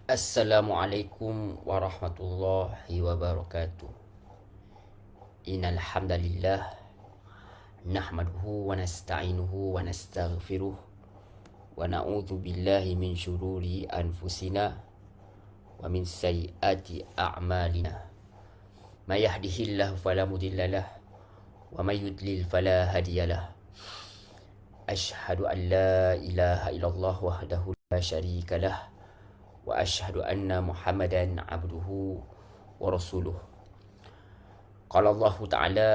Assalamualaikum warahmatullahi wabarakatuh. Innal hamdalillah nahmaduhu wa nasta'inuhu wa nastaghfiruh wa na'udzu billahi min syururi anfusina wa min sayyiati a'malina. May yahdihillahu fala mudhillalah wa may yudlil fala hadiyalah. Asyhadu an la ilaha illallah wahdahu la syarikalah wa asyhadu anna Muhammadan abduhu wa rasuluh. Qala Allah Ta'ala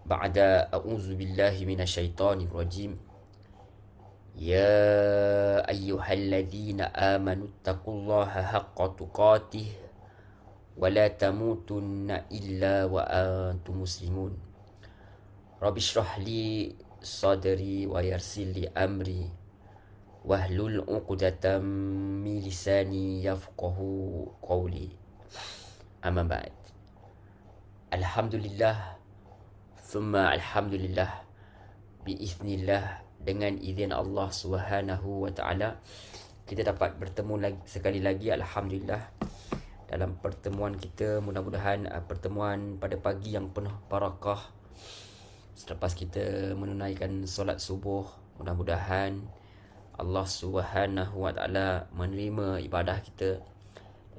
ba'da a'udzu billahi minasyaitonir rajim. Ya ayyuhalladzina amanu taqullaha haqqa tuqatih wa la tamutunna illa wa antum muslimun. Rabbi shrah li sadri wa yassir li amri wahlul 'uqdatam min lisani yafqahu qawli. Amma ba'd. Alhamdulillah, thumma alhamdulillah, biiznillah, dengan izin Allah Subhanahu wa taala kita dapat bertemu sekali lagi, alhamdulillah, dalam pertemuan kita. Mudah-mudahan pertemuan pada pagi yang penuh barakah selepas kita menunaikan solat subuh. Mudah-mudahan Allah Subhanahu wa taala menerima ibadah kita.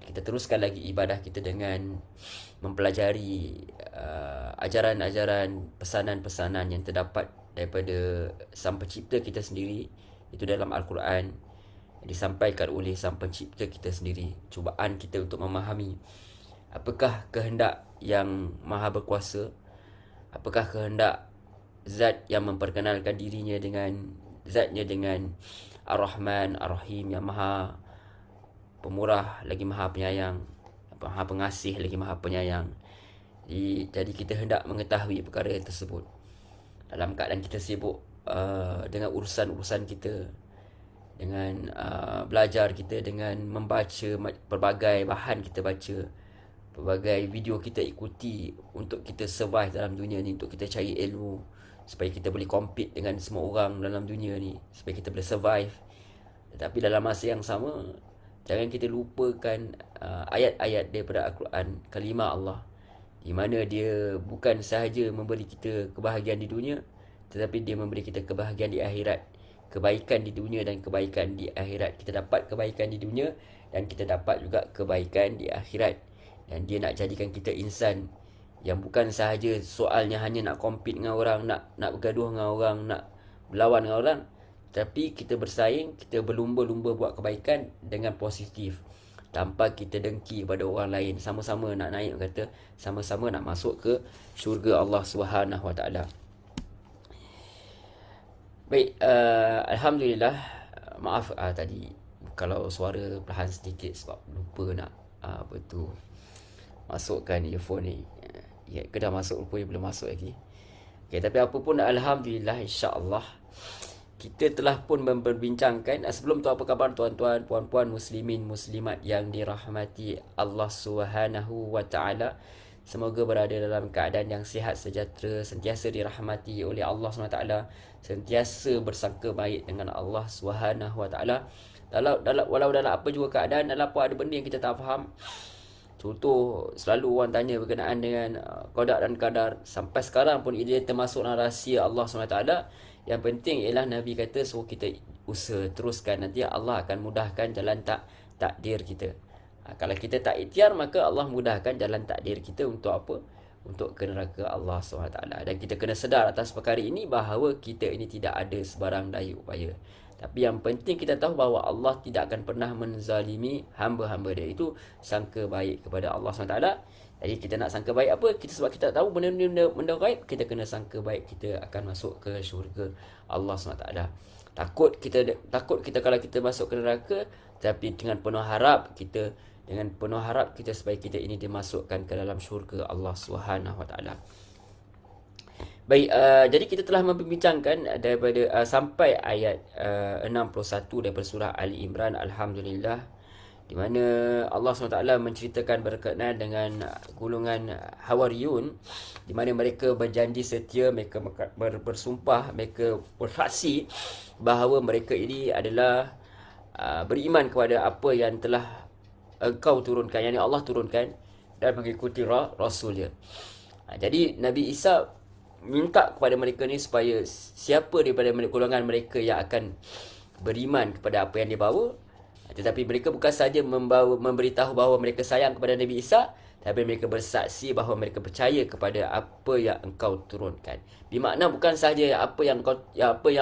Kita teruskan lagi ibadah kita dengan mempelajari ajaran-ajaran, pesanan-pesanan yang terdapat daripada Sang Pencipta kita sendiri, itu dalam Al-Quran, yang disampaikan oleh Sang Pencipta kita sendiri. Cubaan kita untuk memahami apakah kehendak yang Maha Berkuasa, apakah kehendak Zat yang memperkenalkan dirinya dengan Zatnya dengan Ar-Rahman Ar-Rahim, yang Maha Pemurah lagi Maha Penyayang, Maha Pengasih lagi Maha Penyayang. Jadi kita hendak mengetahui perkara tersebut dalam keadaan kita sibuk dengan urusan-urusan kita, dengan belajar kita, dengan membaca pelbagai bahan kita baca, pelbagai video kita ikuti untuk kita survive dalam dunia ni, untuk kita cari ilmu supaya kita boleh compete dengan semua orang dalam dunia ni, supaya kita boleh survive. Tetapi dalam masa yang sama, jangan kita lupakan ayat-ayat daripada Al-Quran, kalimah Allah, di mana dia bukan sahaja memberi kita kebahagiaan di dunia, tetapi dia memberi kita kebahagiaan di akhirat. Kebaikan di dunia dan kebaikan di akhirat. Kita dapat kebaikan di dunia dan kita dapat juga kebaikan di akhirat. Dan dia nak jadikan kita insan yang bukan sahaja soalnya hanya nak compete dengan orang, nak bergaduh dengan orang, nak berlawan dengan orang, tapi kita bersaing, kita berlumba-lumba buat kebaikan dengan positif, tanpa kita dengki kepada orang lain. Sama-sama nak naik, kata sama-sama nak masuk ke syurga Allah Subhanahu Wa Taala. Baik, alhamdulillah. Maaf tadi kalau suara perlahan sedikit sebab lupa nak masukkan earphone ni. Ya, dah masuk, rupanya belum masuk lagi. Okay, tapi apa pun, alhamdulillah, insya-Allah kita telah pun memperbincangkan. Sebelum tu, apa khabar tuan-tuan, puan-puan, muslimin, muslimat yang dirahmati Allah Subhanahu wa taala? Semoga berada dalam keadaan yang sihat sejahtera, sentiasa dirahmati oleh Allah Subhanahu wa taala, sentiasa bersangka baik dengan Allah Subhanahu wa taala. Walau dalam apa juga keadaan, dalam apa ada benda yang kita tak faham. Contoh, selalu orang tanya berkenaan dengan qada dan qadar. Sampai sekarang pun ia termasuk rahsia Allah SWT. Yang penting ialah Nabi kata suruh kita usaha teruskan, nanti Allah akan mudahkan jalan takdir kita. Kalau kita tak ikhtiar, maka Allah mudahkan jalan takdir kita untuk apa? Untuk ke neraka Allah SWT. Dan kita kena sedar atas perkara ini, bahawa kita ini tidak ada sebarang daya upaya. Tapi yang penting kita tahu bahawa Allah tidak akan pernah menzalimi hamba-hamba dia. Itu sangka baik kepada Allah SWT. Jadi kita nak sangka baik apa? Sebab kita tahu benda-benda gaib, kita kena sangka baik kita akan masuk ke syurga Allah SWT. Takut kita kalau kita masuk ke neraka, tapi dengan penuh harap kita supaya kita ini dimasukkan ke dalam syurga Allah SWT. Baik, jadi kita telah membincangkan daripada sampai ayat 61 daripada surah Ali Imran, alhamdulillah, di mana Allah SWT menceritakan berkenaan dengan golongan Hawariyun, di mana mereka berjanji setia, mereka bersumpah, mereka bersaksi bahawa mereka ini adalah beriman kepada apa yang telah engkau turunkan, yang Allah turunkan, dan mengikuti Rasul dia. Jadi Nabi Isa minta kepada mereka ni supaya siapa daripada golongan mereka yang akan beriman kepada apa yang dia bawa, tetapi mereka bukan saja memberitahu bahawa mereka sayang kepada Nabi Isa, tapi mereka bersaksi bahawa mereka percaya kepada apa yang engkau turunkan. Bermakna bukan sahaja apa yang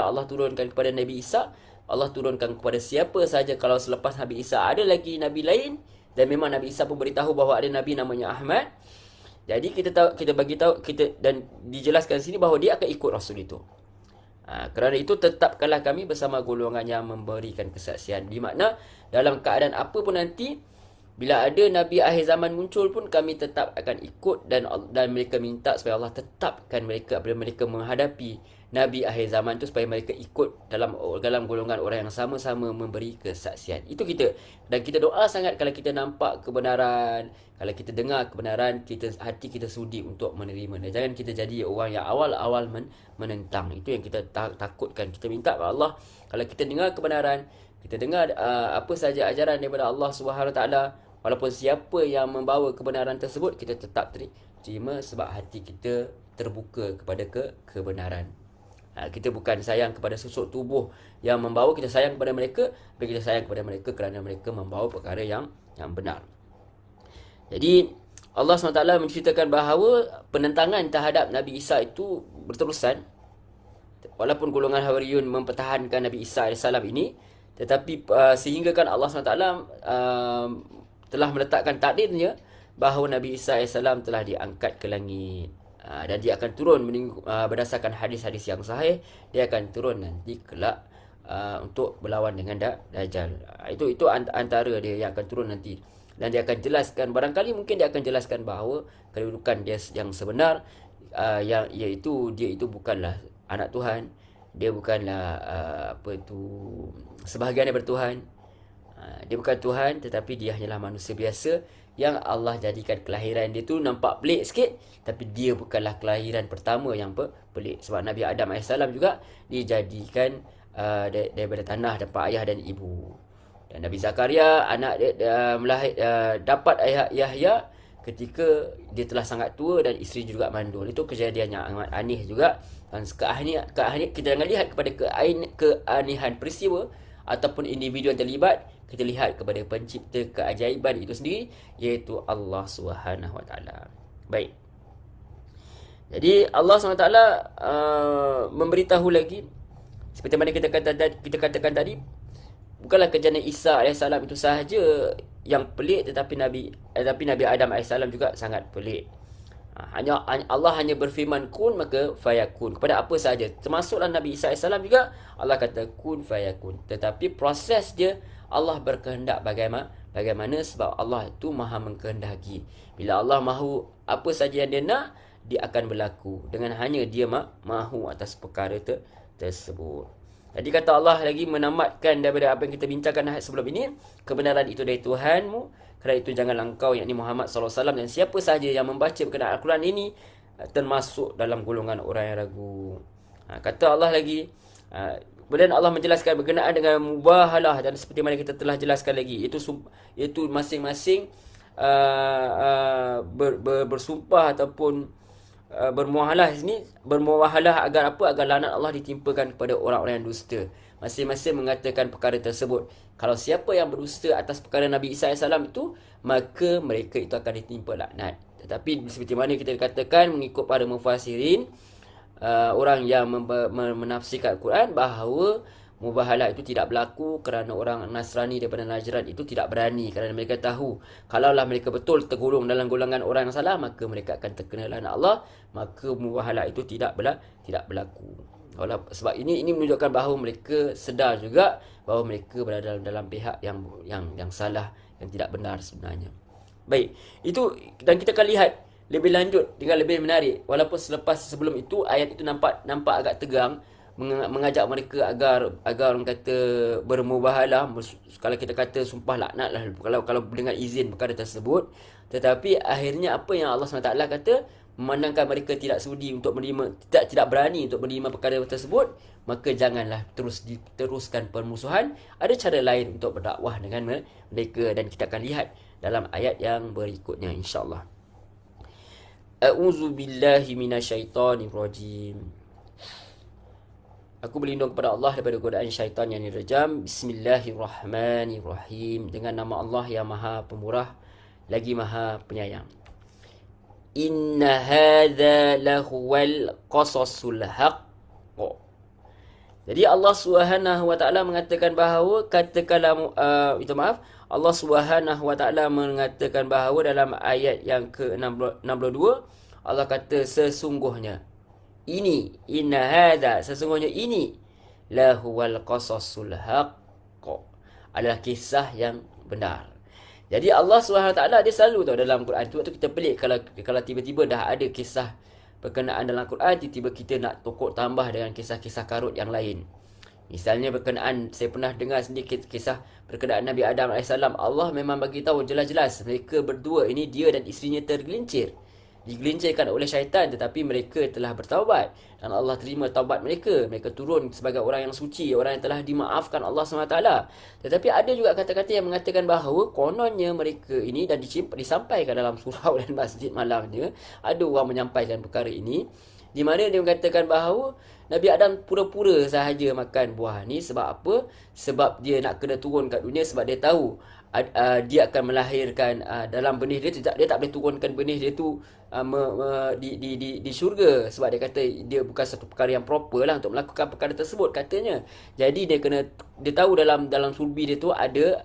Allah turunkan kepada Nabi Isa, Allah turunkan kepada siapa saja. Kalau selepas Nabi Isa ada lagi nabi lain, dan memang Nabi Isa pun beritahu bahawa ada nabi namanya Ahmad, jadi kita bagi tahu dan dijelaskan sini bahawa dia akan ikut Rasul itu. Kerana itu tetapkanlah kami bersama golongan yang memberikan kesaksian. Di makna dalam keadaan apa pun nanti, bila ada Nabi akhir zaman muncul pun, kami tetap akan ikut, dan mereka minta supaya Allah tetapkan mereka apabila mereka menghadapi Nabi akhir zaman tu, supaya mereka ikut dalam golongan orang yang sama-sama memberi kesaksian. Itu kita. Dan kita doa sangat kalau kita nampak kebenaran, kalau kita dengar kebenaran, hati kita sudi untuk menerima. Dan jangan kita jadi orang yang awal-awal menentang. Itu yang kita takutkan. Kita minta kepada Allah, kalau kita dengar kebenaran, kita dengar apa saja ajaran daripada Allah SWT, walaupun siapa yang membawa kebenaran tersebut, kita tetap terima sebab hati kita terbuka kepada kebenaran. Kita bukan sayang kepada susuk tubuh yang membawa, kita sayang kepada mereka, tapi kita sayang kepada mereka kerana mereka membawa perkara yang benar. Jadi Allah SWT menceritakan bahawa penentangan terhadap Nabi Isa itu berterusan. Walaupun golongan Hawariyun mempertahankan Nabi Isa AS ini, tetapi sehingga kan Allah SWT telah meletakkan takdirnya bahawa Nabi Isa AS telah diangkat ke langit. Dan dia akan turun berdasarkan hadis-hadis yang sahih. Dia akan turun nanti kelak untuk berlawan dengan Dajjal. Itu antara dia yang akan turun nanti. Dan dia akan jelaskan, barangkali mungkin dia akan jelaskan bahawa kedudukan dia yang sebenar, iaitu dia itu bukanlah anak Tuhan. Dia bukanlah sebahagian daripada Tuhan. Dia bukan Tuhan, tetapi dia hanyalah manusia biasa yang Allah jadikan kelahiran dia tu nampak pelik sikit, tapi dia bukanlah kelahiran pertama yang pelik. Sebab Nabi Adam AS juga dijadikan daripada tanah, dapat ayah dan ibu. Dan Nabi Zakaria, anak dia dapat ayah Yahya ketika dia telah sangat tua dan isteri juga mandul. Itu kejadian yang amat aneh juga. Dan keanehan kita jangan lihat kepada keanehan peristiwa ataupun individu yang terlibat, kita lihat kepada pencipta keajaiban itu sendiri, iaitu Allah SWT. Baik. Jadi Allah SWT memberitahu lagi, seperti mana kita katakan tadi, bukanlah kejadian Isa AS itu sahaja yang pelik, tetapi Nabi Adam AS juga sangat pelik. Allah hanya berfirman kun, maka fayakun, kepada apa sahaja, termasuklah Nabi Isa AS juga Allah kata kun fayakun. Tetapi proses dia Allah berkehendak bagaimana, sebab Allah itu maha mengkehendaki. Bila Allah mahu apa saja yang dia nak, dia akan berlaku dengan hanya dia mahu atas perkara tersebut. Jadi kata Allah lagi menamatkan daripada apa yang kita bincangkan sebelum ini, kebenaran itu dari Tuhanmu, kerana itu janganlah engkau, yakni Muhammad SAW, dan siapa sahaja yang membaca berkenaan Al-Quran ini termasuk dalam golongan orang yang ragu. Kata Allah lagi, kemudian Allah menjelaskan berkenaan dengan mubahalah, dan seperti mana kita telah jelaskan lagi, iaitu masing-masing bersumpah ataupun bermuahalah sini, bermuahalah agar apa? Agar laknat Allah ditimpakan kepada orang-orang yang dusta. Masing-masing mengatakan perkara tersebut. Kalau siapa yang berdusta atas perkara Nabi Isa AS itu, maka mereka itu akan ditimpa laknat. Tetapi seperti mana kita katakan mengikut para mufassirin, orang yang menafsirkan Al-Quran, bahawa mubahalah itu tidak berlaku kerana orang Nasrani daripada Najran itu tidak berani, kerana mereka tahu kalaulah mereka betul tergolong dalam golongan orang yang salah, maka mereka akan terkena laknat Allah. Maka mubahalah itu tidak berlaku. Sebab ini menunjukkan bahawa mereka sedar juga bahawa mereka berada dalam pihak yang salah, yang tidak benar sebenarnya. Baik, itu dan kita akan lihat lebih lanjut dengan lebih menarik. Walaupun sebelum itu ayat itu nampak agak tegang, mengajak mereka agar orang kata bermubahalah, kalau kita kata sumpah laknat lah, kalau dengan izin perkara tersebut. Tetapi akhirnya apa yang Allah SWT kata, memandangkan mereka tidak sudi untuk menerima, tidak berani untuk menerima perkara tersebut, maka janganlah teruskan permusuhan. Ada cara lain untuk berdakwah dengan mereka, dan kita akan lihat dalam ayat yang berikutnya insya-Allah. A'udzu billahi minasyaitonir rajim. Aku berlindung kepada Allah daripada godaan syaitan yang direjam. Bismillahirrahmanirrahim. Dengan nama Allah yang Maha Pemurah lagi Maha Penyayang. Inna hadza lahuwal qasasul haqq. Jadi Allah Subhanahu wa taala mengatakan bahawa Allah Subhanahu wa taala mengatakan bahawa dalam ayat yang ke-62 Allah kata sesungguhnya ini, inna hadza, sesungguhnya ini lahuwal qasasul haqq, adalah kisah yang benar. Jadi Allah Subhanahu wa taala dia selalu tahu dalam Quran tu, waktu kita pelik kalau tiba-tiba dah ada kisah berkenaan dalam Quran, tiba-tiba kita nak tokok tambah dengan kisah-kisah karut yang lain. Misalnya berkenaan, saya pernah dengar sedikit kisah berkenaan Nabi Adam AS. Allah memang bagi tahu jelas-jelas mereka berdua ini, dia dan isterinya digelincirkan oleh syaitan, tetapi mereka telah bertaubat dan Allah terima taubat mereka. Mereka turun sebagai orang yang suci, orang yang telah dimaafkan Allah SWT. Tetapi ada juga kata-kata yang mengatakan bahawa kononnya mereka ini, dan disampaikan dalam surau dan masjid malangnya, ada orang menyampaikan perkara ini, di mana dia mengatakan bahawa Nabi Adam pura-pura sahaja makan buah ni. Sebab apa? Sebab dia nak kena turun kat dunia, sebab dia tahu dia akan melahirkan dalam benih dia. Dia tak boleh turunkan benih dia tu di syurga, sebab dia kata dia bukan satu perkara yang proper lah untuk melakukan perkara tersebut katanya. Jadi dia tahu dalam sulbi dia tu ada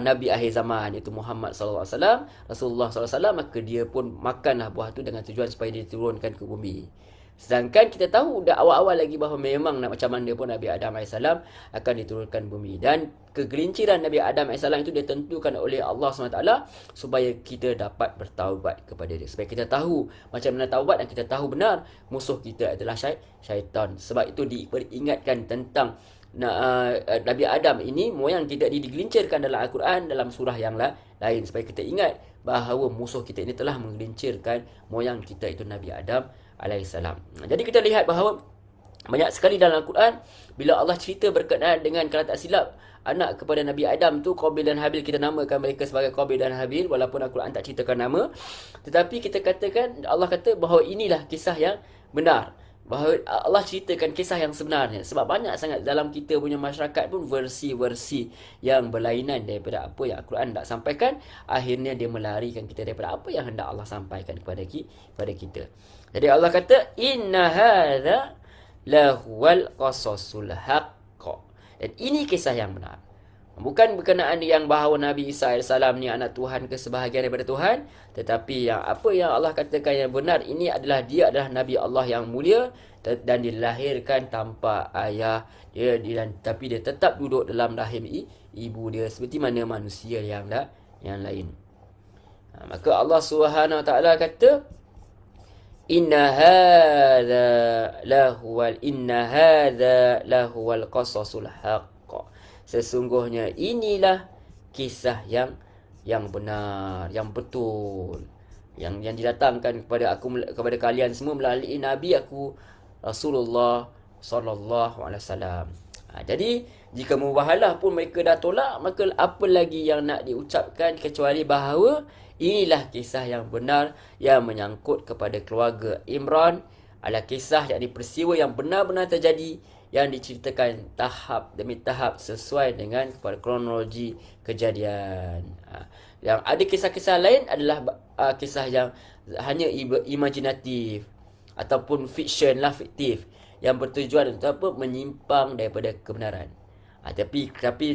Nabi akhir zaman, iaitu Muhammad sallallahu alaihi wasallam, Rasulullah sallallahu alaihi wasallam, maka dia pun makanlah buah tu dengan tujuan supaya dia diturunkan ke bumi. Sedangkan kita tahu dah awal-awal lagi bahawa memang nak macam mana pun Nabi Adam AS akan diturunkan bumi. Dan kegelinciran Nabi Adam AS itu ditentukan oleh Allah SWT supaya kita dapat bertaubat kepada dia. Supaya kita tahu macam mana taubat dan kita tahu benar musuh kita adalah syaitan. Sebab itu diingatkan tentang Nabi Adam ini, moyang kita digelincirkan dalam Al-Quran dalam surah yang lain, supaya kita ingat bahawa musuh kita ini telah menggelincirkan moyang kita, itu Nabi Adam alaihissalam. Jadi kita lihat bahawa banyak sekali dalam Al-Quran bila Allah cerita berkenaan dengan, kalau tak silap, anak kepada Nabi Adam tu Qabil dan Habil, kita namakan mereka sebagai Qabil dan Habil walaupun Al-Quran tak ceritakan nama. Tetapi kita katakan, Allah kata bahawa inilah kisah yang benar, bahawa Allah ceritakan kisah yang sebenarnya. Sebab banyak sangat dalam kita punya masyarakat pun versi-versi yang berlainan daripada apa yang Al-Quran tak sampaikan. Akhirnya dia melarikan kita daripada apa yang hendak Allah sampaikan kepada kita. Jadi Allah kata inna hadza lahuwal qasasul haqq, dan ini kisah yang benar. Bukan berkenaan yang bahawa Nabi Isa AS ni anak Tuhan ke sebahagian daripada Tuhan, tetapi yang apa yang Allah katakan yang benar ini adalah dia adalah Nabi Allah yang mulia dan dilahirkan tanpa ayah dia, tapi dia tetap duduk dalam rahim ibu dia seperti mana manusia yang lain. Maka Allah Subhanahu Wa Taala kata inna hadza lahuwal qasasul haqq, sesungguhnya inilah kisah yang benar, yang betul, yang didatangkan kepada kalian semua melalui Nabi aku Rasulullah sallallahu alaihi wasallam. Jadi jika mubahalah pun mereka dah tolak, maka apa lagi yang nak diucapkan kecuali bahawa inilah kisah yang benar yang menyangkut kepada keluarga Imran, adalah kisah yakni peristiwa yang benar-benar terjadi, yang diceritakan tahap demi tahap sesuai dengan kepada kronologi kejadian. Yang ada kisah-kisah lain adalah kisah yang hanya imajinatif ataupun fiction lah, fiktif, yang bertujuan untuk apa? Menyimpang daripada kebenaran. Tapi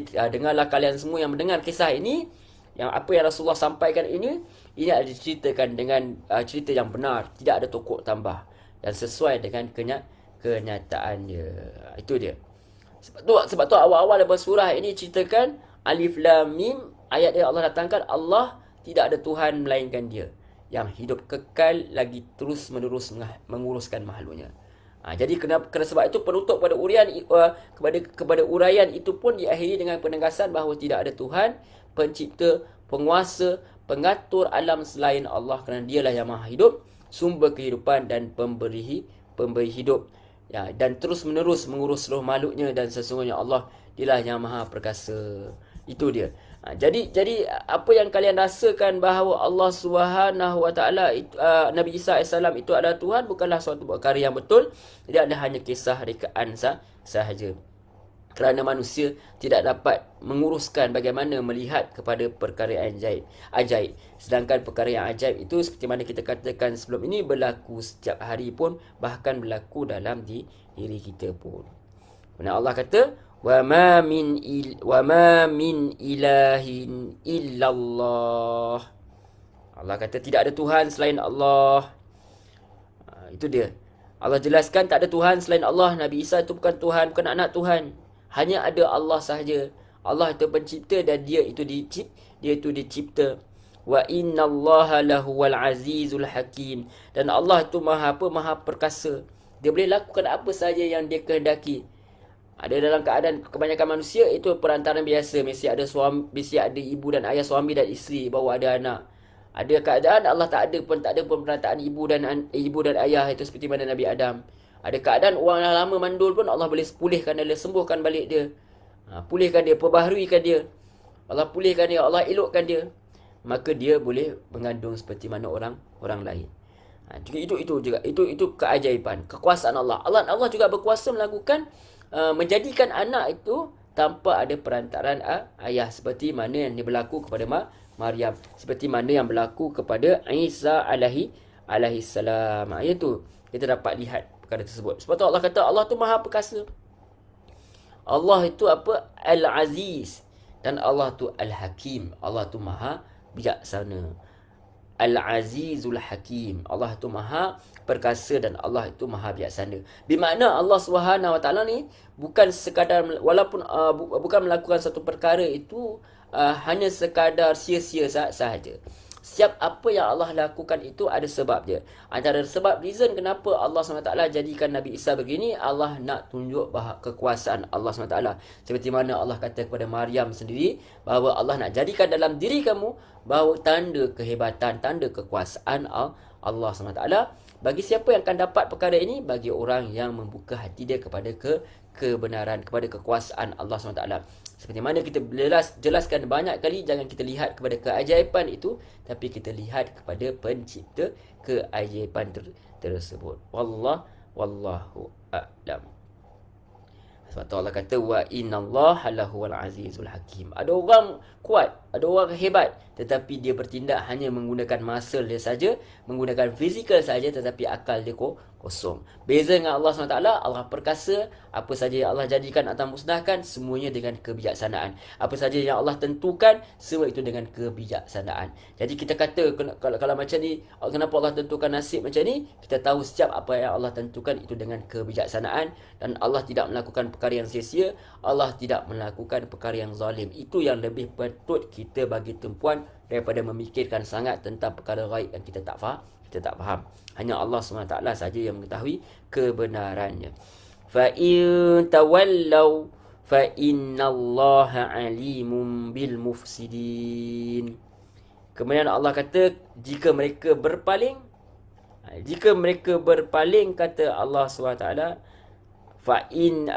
dengarlah kalian semua yang mendengar kisah ini, yang apa yang Rasulullah sampaikan ini adalah diceritakan dengan cerita yang benar, tidak ada tokok tambah dan sesuai dengan kenyataan dia. Itu dia. Sebab tu awal-awal dalam surah ini ceritakan Alif Lam Mim, ayat dia Allah datangkan Allah tidak ada Tuhan melainkan Dia yang hidup kekal lagi terus menerus menguruskan makhluknya. Jadi kerana sebab itu penutup pada kepada uraian itu pun diakhiri dengan penegasan bahawa tidak ada Tuhan pencipta, penguasa, pengatur alam selain Allah, kerana Dialah yang Maha Hidup, sumber kehidupan dan pemberi hidup, dan terus menerus mengurus seluruh makhluknya, dan sesungguhnya Allah Dialah yang Maha Perkasa. Itu dia. Jadi apa yang kalian rasakan bahawa Allah Subhanahu Wa Taala Nabi Isa AS itu adalah Tuhan bukanlah suatu perkara yang betul. Jadi ada hanya kisah rekaan sahaja. Kerana manusia tidak dapat menguruskan bagaimana melihat kepada perkara yang ajaib. Sedangkan perkara yang ajaib itu seperti mana kita katakan sebelum ini berlaku setiap hari pun, bahkan berlaku dalam diri kita pun. Kemudian Allah kata, wa ma min ilahin illallah. Allah kata tidak ada Tuhan selain Allah. Itu dia. Allah jelaskan tak ada Tuhan selain Allah. Nabi Isa itu bukan Tuhan, bukan anak Tuhan. Hanya ada Allah sahaja. Allah itu pencipta dan dia itu dicipta. Wa innallaha lahuwal azizul hakim. Dan Allah itu maha apa? Maha perkasa. Dia boleh lakukan apa sahaja yang dia kehendaki. Ada dalam keadaan kebanyakan manusia itu perantaraan biasa. Mesti ada ibu dan ayah, suami dan isteri, baru ada anak. Ada keadaan Allah tak ada pun perantaraan ibu dan ayah, itu seperti mana Nabi Adam. Ada keadaan orang yang lama mandul pun Allah boleh pulihkan dia, sembuhkan balik dia. Pulihkan dia, perbaharuikan dia. Allah pulihkan dia, Allah elokkan dia. Maka dia boleh mengandung seperti mana orang lain. Itu keajaiban, kekuasaan Allah. Allah juga berkuasa melakukan menjadikan anak itu tanpa ada perantaran ayah, seperti mana yang berlaku kepada Maryam, seperti mana yang berlaku kepada Isa alaihi salam. Itu kita dapat lihat perkara tersebut. Sebab tu Allah kata Allah tu maha perkasa. Allah itu apa? Al-Aziz. Dan Allah tu Al-Hakim. Allah tu maha bijaksana. Al-Azizul Hakim. Allah tu maha perkasa dan Allah itu maha bijaksana. Bermakna Allah Subhanahu Wa Taala ni bukan sekadar, walaupun bukan melakukan satu perkara itu hanya sekadar sia-sia sahaja. Setiap apa yang Allah lakukan itu ada sebab dia. Antara sebab reason kenapa Allah SWT jadikan Nabi Isa begini, Allah nak tunjuk bahawa kekuasaan Allah SWT. Seperti mana Allah kata kepada Maryam sendiri, bahawa Allah nak jadikan dalam diri kamu bahawa tanda kehebatan, tanda kekuasaan Allah SWT. Bagi siapa yang akan dapat perkara ini? Bagi orang yang membuka hati dia kepada kebenaran, kepada kekuasaan Allah SWT. Seperti mana kita jelaskan banyak kali, jangan kita lihat kepada keajaiban itu, tapi kita lihat kepada pencipta keajaiban tersebut. Wallahu a'lam. Sebab tu Allah kata wa innallaha lahuwal azizul hakim. Ada orang kuat, ada orang hebat, tetapi dia bertindak hanya menggunakan muscle dia saja, menggunakan fizikal saja, tetapi akal dia kosong. Beza dengan Allah SWT, Allah perkasa, apa saja yang Allah jadikan atau musnahkan, semuanya dengan kebijaksanaan. Apa saja yang Allah tentukan, semua itu dengan kebijaksanaan. Jadi kita kata, kalau macam ni, kenapa Allah tentukan nasib macam ni? Kita tahu setiap apa yang Allah tentukan itu dengan kebijaksanaan. Dan Allah tidak melakukan perkara yang sia-sia, Allah tidak melakukan perkara yang zalim. Itu yang lebih patut kita bagi tumpuan daripada memikirkan sangat tentang perkara gaib yang kita tak faham. Hanya Allah SWT saja yang mengetahui kebenarannya. Fa in tawallaw fa innallaha alimun bil mufsidin. Kemudian Allah kata jika mereka berpaling, kata Allah SWT, fa in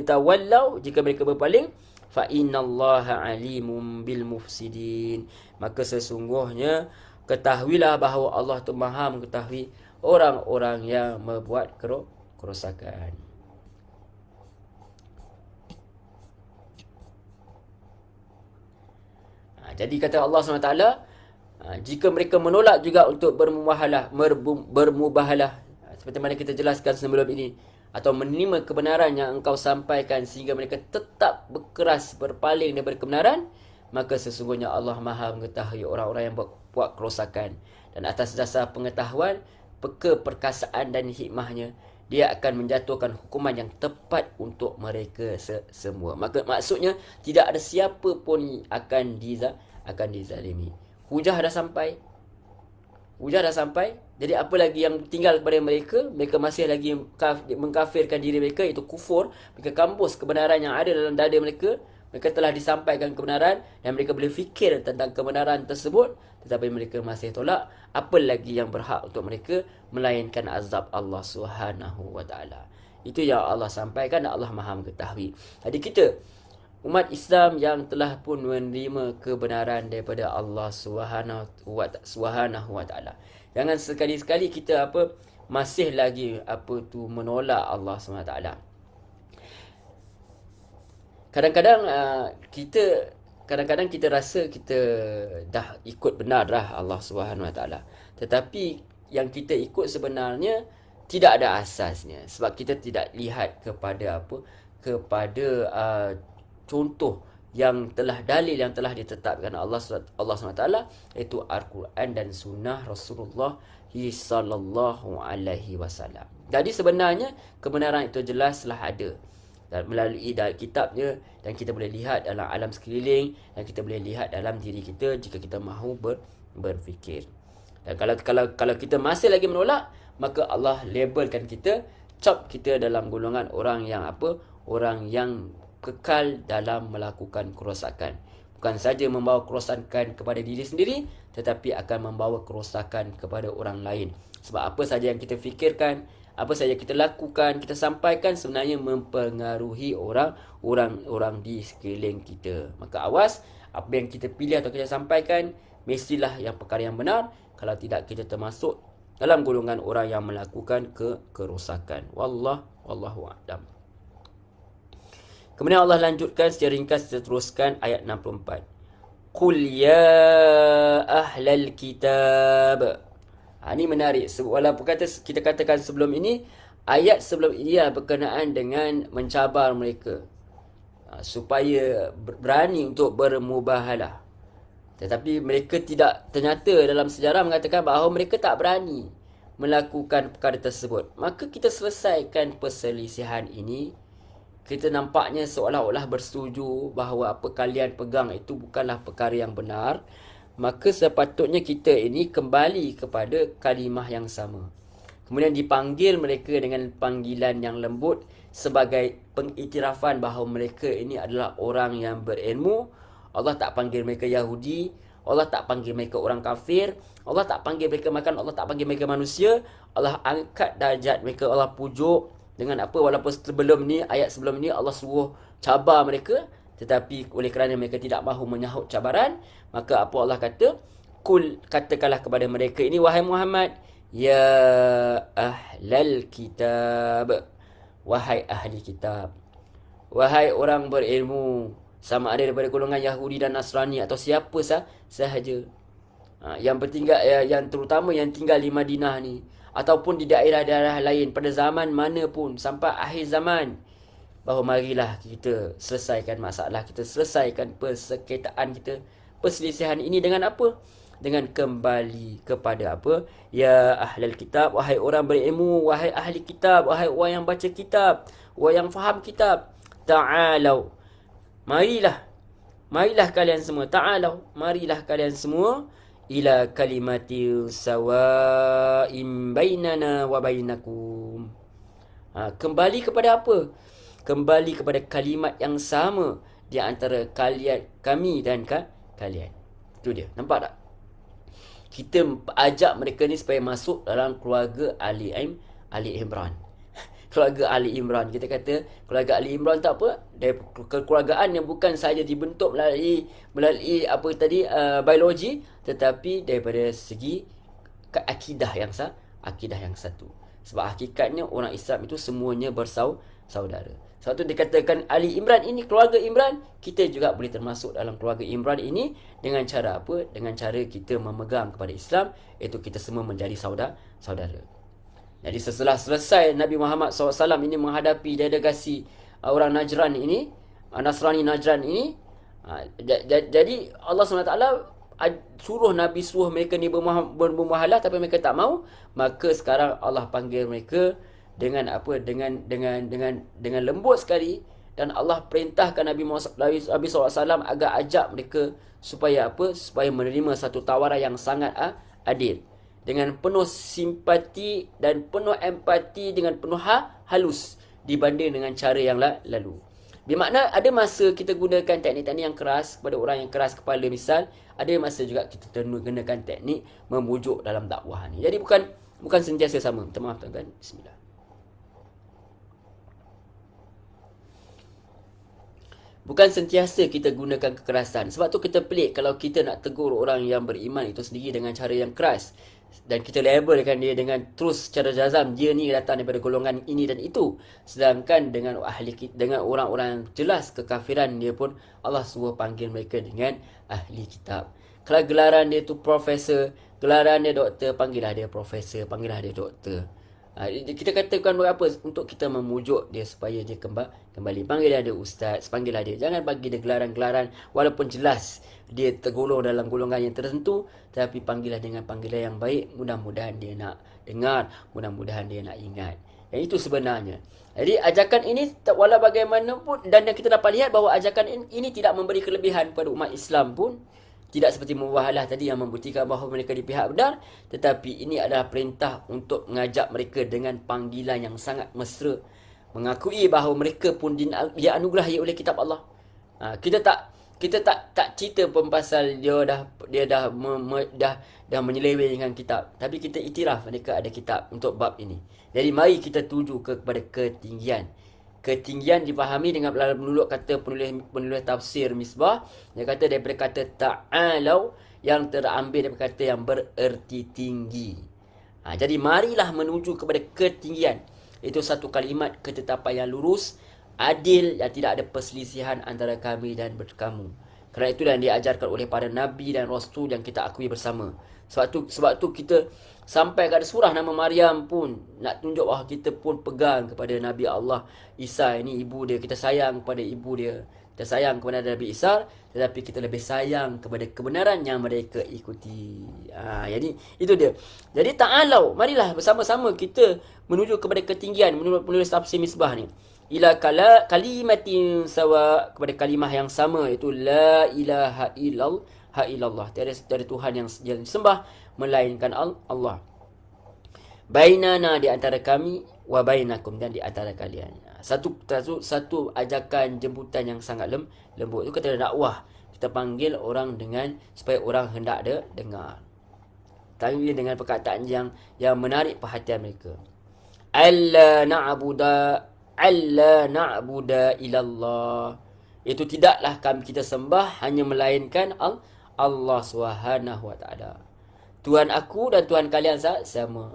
tawallaw, jika mereka berpaling, fa innallaha alimun bil mufsidin, maka sesungguhnya ketahuilah bahawa Allah tu maha mengetahui orang-orang yang membuat kerosakan. Jadi kata Allah SWT, jika mereka menolak juga untuk bermubahalah, seperti mana kita jelaskan sebelum ini, atau menerima kebenaran yang engkau sampaikan, sehingga mereka tetap berkeras berpaling daripada kebenaran, maka sesungguhnya Allah maha mengetahui orang-orang yang buat kerosakan. Dan atas dasar pengetahuan, keperkasaan dan hikmahnya, dia akan menjatuhkan hukuman yang tepat untuk mereka semua. Maksudnya tidak ada siapa pun akan dizalimi. Hujah dah sampai. Jadi apa lagi yang tinggal kepada mereka? Mereka masih lagi mengkafirkan diri mereka, itu kufur. Mereka kampus kebenaran yang ada dalam dada mereka. Mereka telah disampaikan kebenaran dan mereka boleh fikir tentang kebenaran tersebut, tetapi mereka masih tolak. Apa lagi yang berhak untuk mereka melainkan azab Allah Subhanahu Wa Taala. Itu yang Allah sampaikan dan Allah maha mengetahui. Jadi kita umat Islam yang telah pun menerima kebenaran daripada Allah Subhanahu wa taala. Jangan sekali-sekali kita masih lagi menolak Allah Subhanahu wa taala. Kadang-kadang kita rasa kita dah ikut benar dah Allah Subhanahu wa taala. Tetapi yang kita ikut sebenarnya tidak ada asasnya, sebab kita tidak lihat kepada contoh yang telah ditetapkan Allah SWT, iaitu Al-Quran dan Sunnah Rasulullah sallallahu alaihi wasallam. Jadi sebenarnya kebenaran itu jelaslah ada dan melalui kitabnya, dan kita boleh lihat dalam alam sekeliling, dan kita boleh lihat dalam diri kita jika kita mahu berfikir. Dan kalau kita masih lagi menolak, maka Allah labelkan kita, cap kita dalam golongan orang yang orang yang kekal dalam melakukan kerosakan. Bukan saja membawa kerosakan kepada diri sendiri, tetapi akan membawa kerosakan kepada orang lain. Sebab apa saja yang kita fikirkan, apa saja kita lakukan, kita sampaikan, sebenarnya mempengaruhi orang di sekeliling kita. Maka awas, apa yang kita pilih atau kita sampaikan mestilah yang perkara yang benar. Kalau tidak, kita termasuk dalam golongan orang yang melakukan kerosakan. Wallahu a'lam. Kemudian Allah lanjutkan secara ringkas, kita teruskan ayat 64. Qul ya ahlal kitab. Ini menarik. Walaupun kita katakan sebelum ini, ayat sebelum ini berkenaan dengan mencabar mereka supaya berani untuk bermubahalah. Tetapi mereka ternyata dalam sejarah mengatakan bahawa mereka tak berani melakukan perkara tersebut. Maka kita selesaikan perselisihan ini. Kita nampaknya seolah-olah bersetuju bahawa apa kalian pegang itu bukanlah perkara yang benar. Maka sepatutnya kita ini kembali kepada kalimah yang sama. Kemudian dipanggil mereka dengan panggilan yang lembut sebagai pengiktirafan bahawa mereka ini adalah orang yang berilmu. Allah tak panggil mereka Yahudi, Allah tak panggil mereka orang kafir, Allah tak panggil mereka makan, Allah tak panggil mereka manusia. Allah angkat darjat mereka, Allah pujuk dengan walaupun ayat sebelum ni Allah suruh cabar mereka, tetapi oleh kerana mereka tidak mahu menyahut cabaran, maka Allah kata, kul, katakanlah kepada mereka ini, wahai Muhammad, ya ahlal kitab, wahai ahli kitab, wahai orang berilmu, sama ada daripada golongan Yahudi dan Nasrani atau siapa sahaja yang bertinggal, yang terutama yang tinggal di Madinah ni, ataupun di daerah-daerah lain pada zaman mana pun sampai akhir zaman, bahawa marilah kita selesaikan masalah kita, selesaikan persekitaran kita, perselisihan ini dengan apa? Dengan kembali kepada ya ahlul kitab, wahai orang berilmu, wahai ahli kitab, wahai orang yang baca kitab, orang yang faham kitab, ta'alau, marilah kalian semua, ta'alau, marilah kalian semua, ila kalimati sawa'im bainana wa bainakum. Kembali kepada apa? Kembali kepada kalimat yang sama di antara kami dan kalian. Itu dia. Nampak tak? Kita ajak mereka ni supaya masuk dalam keluarga Ali Imran. Keluarga Ali Imran. Kita kata keluarga Ali Imran tak apa, dari kekeluargaan yang bukan sahaja dibentuk melalui biologi, tetapi daripada segi akidah yang satu. Sebab hakikatnya orang Islam itu semuanya bersaudara. Sebab tu dikatakan Ali Imran ini keluarga Imran, kita juga boleh termasuk dalam keluarga Imran ini dengan cara apa? Dengan cara kita memegang kepada Islam, iaitu kita semua menjadi saudara. Jadi setelah selesai Nabi Muhammad SAW ini menghadapi delegasi orang Najran ini, Nasrani Najran ini, jadi Allah SWT suruh mereka ni bermuamalah, tapi mereka tak mau. Maka sekarang Allah panggil mereka dengan dengan lembut sekali, dan Allah perintahkan Nabi SAW agar ajak mereka supaya supaya menerima satu tawaran yang sangat adil, dengan penuh simpati dan penuh empati, dengan penuh halus dibanding dengan cara yang lalu. Bermakna ada masa kita gunakan teknik-teknik yang keras kepada orang yang keras kepala misal, ada masa juga kita gunakan teknik memujuk dalam dakwah ni. Jadi bukan sentiasa sama. Minta maaf tuan-tuan. Bismillah. Bukan sentiasa kita gunakan kekerasan. Sebab tu kita pelik kalau kita nak tegur orang yang beriman itu sendiri dengan cara yang keras. Dan kita labelkan dia dengan terus secara jazam, dia ni datang daripada golongan ini dan itu. Sedangkan dengan dengan orang-orang jelas kekafiran, dia pun Allah suruh panggil mereka dengan ahli kitab. Kalau gelaran dia tu profesor, gelaran dia doktor, panggillah dia profesor, panggillah dia doktor. Kita katakan berapa untuk kita memujuk dia supaya dia kembali. Panggillah dia ustaz, panggillah dia. Jangan bagi dia gelaran-gelaran walaupun jelas dia tergolong dalam golongan yang tertentu, tapi panggillah dengan panggilan yang baik. Mudah-mudahan dia nak dengar, mudah-mudahan dia nak ingat. Dan itu sebenarnya. Jadi ajakan ini walau bagaimanapun, dan kita dapat lihat bahawa ajakan ini tidak memberi kelebihan pada umat Islam pun. Tidak seperti mubahalah tadi yang membuktikan bahawa mereka di pihak benar. Tetapi ini adalah perintah untuk mengajak mereka dengan panggilan yang sangat mesra. Mengakui bahawa mereka pun dianugerahi oleh kitab Allah. Kita tak cerita pun pasal dia dah menyeleweng dengan kitab. Tapi kita iktiraf mereka ada kitab untuk bab ini. Jadi mari kita tuju kepada ketinggian. Ketinggian dipahami dengan menurut kata penulis tafsir Misbah. Dia kata daripada kata ta'alau yang terambil daripada kata yang bererti tinggi. Jadi marilah menuju kepada ketinggian. Itu satu kalimat ketetapan yang lurus, adil, yang tidak ada perselisihan antara kami dan kamu. Kerana itu dan diajarkan oleh para Nabi dan Rasul yang kita akui bersama. Sebab tu kita sampai kat surah nama Maryam pun nak tunjuk bahawa kita pun pegang kepada Nabi Allah Isa ini, ibu dia. Kita sayang kepada ibu dia. Kita sayang kepada Nabi Isa, tetapi kita lebih sayang kepada kebenaran yang mereka ikuti. Jadi itu dia. Jadi ta'alau, marilah bersama-sama kita menuju kepada ketinggian menurut penulis tafsir Misbah ni. Ila kalimatin sawa, kepada kalimah yang sama, iaitu la ilaha illallah. Tiada Tuhan yang disembah melainkan Allah. Bainana, di antara kami, wa bainakum, dan di antara kalian. Satu ajakan jemputan yang sangat lembut. Itu kata dakwah. Kita panggil orang dengan supaya orang hendak dengar. Panggil dengan perkataan yang menarik perhatian mereka. Alla na'buda ilallah. Itu tidaklah kita sembah hanya melainkan Allah Subhanahu wa taala. Tuhan aku dan Tuhan kalian sama.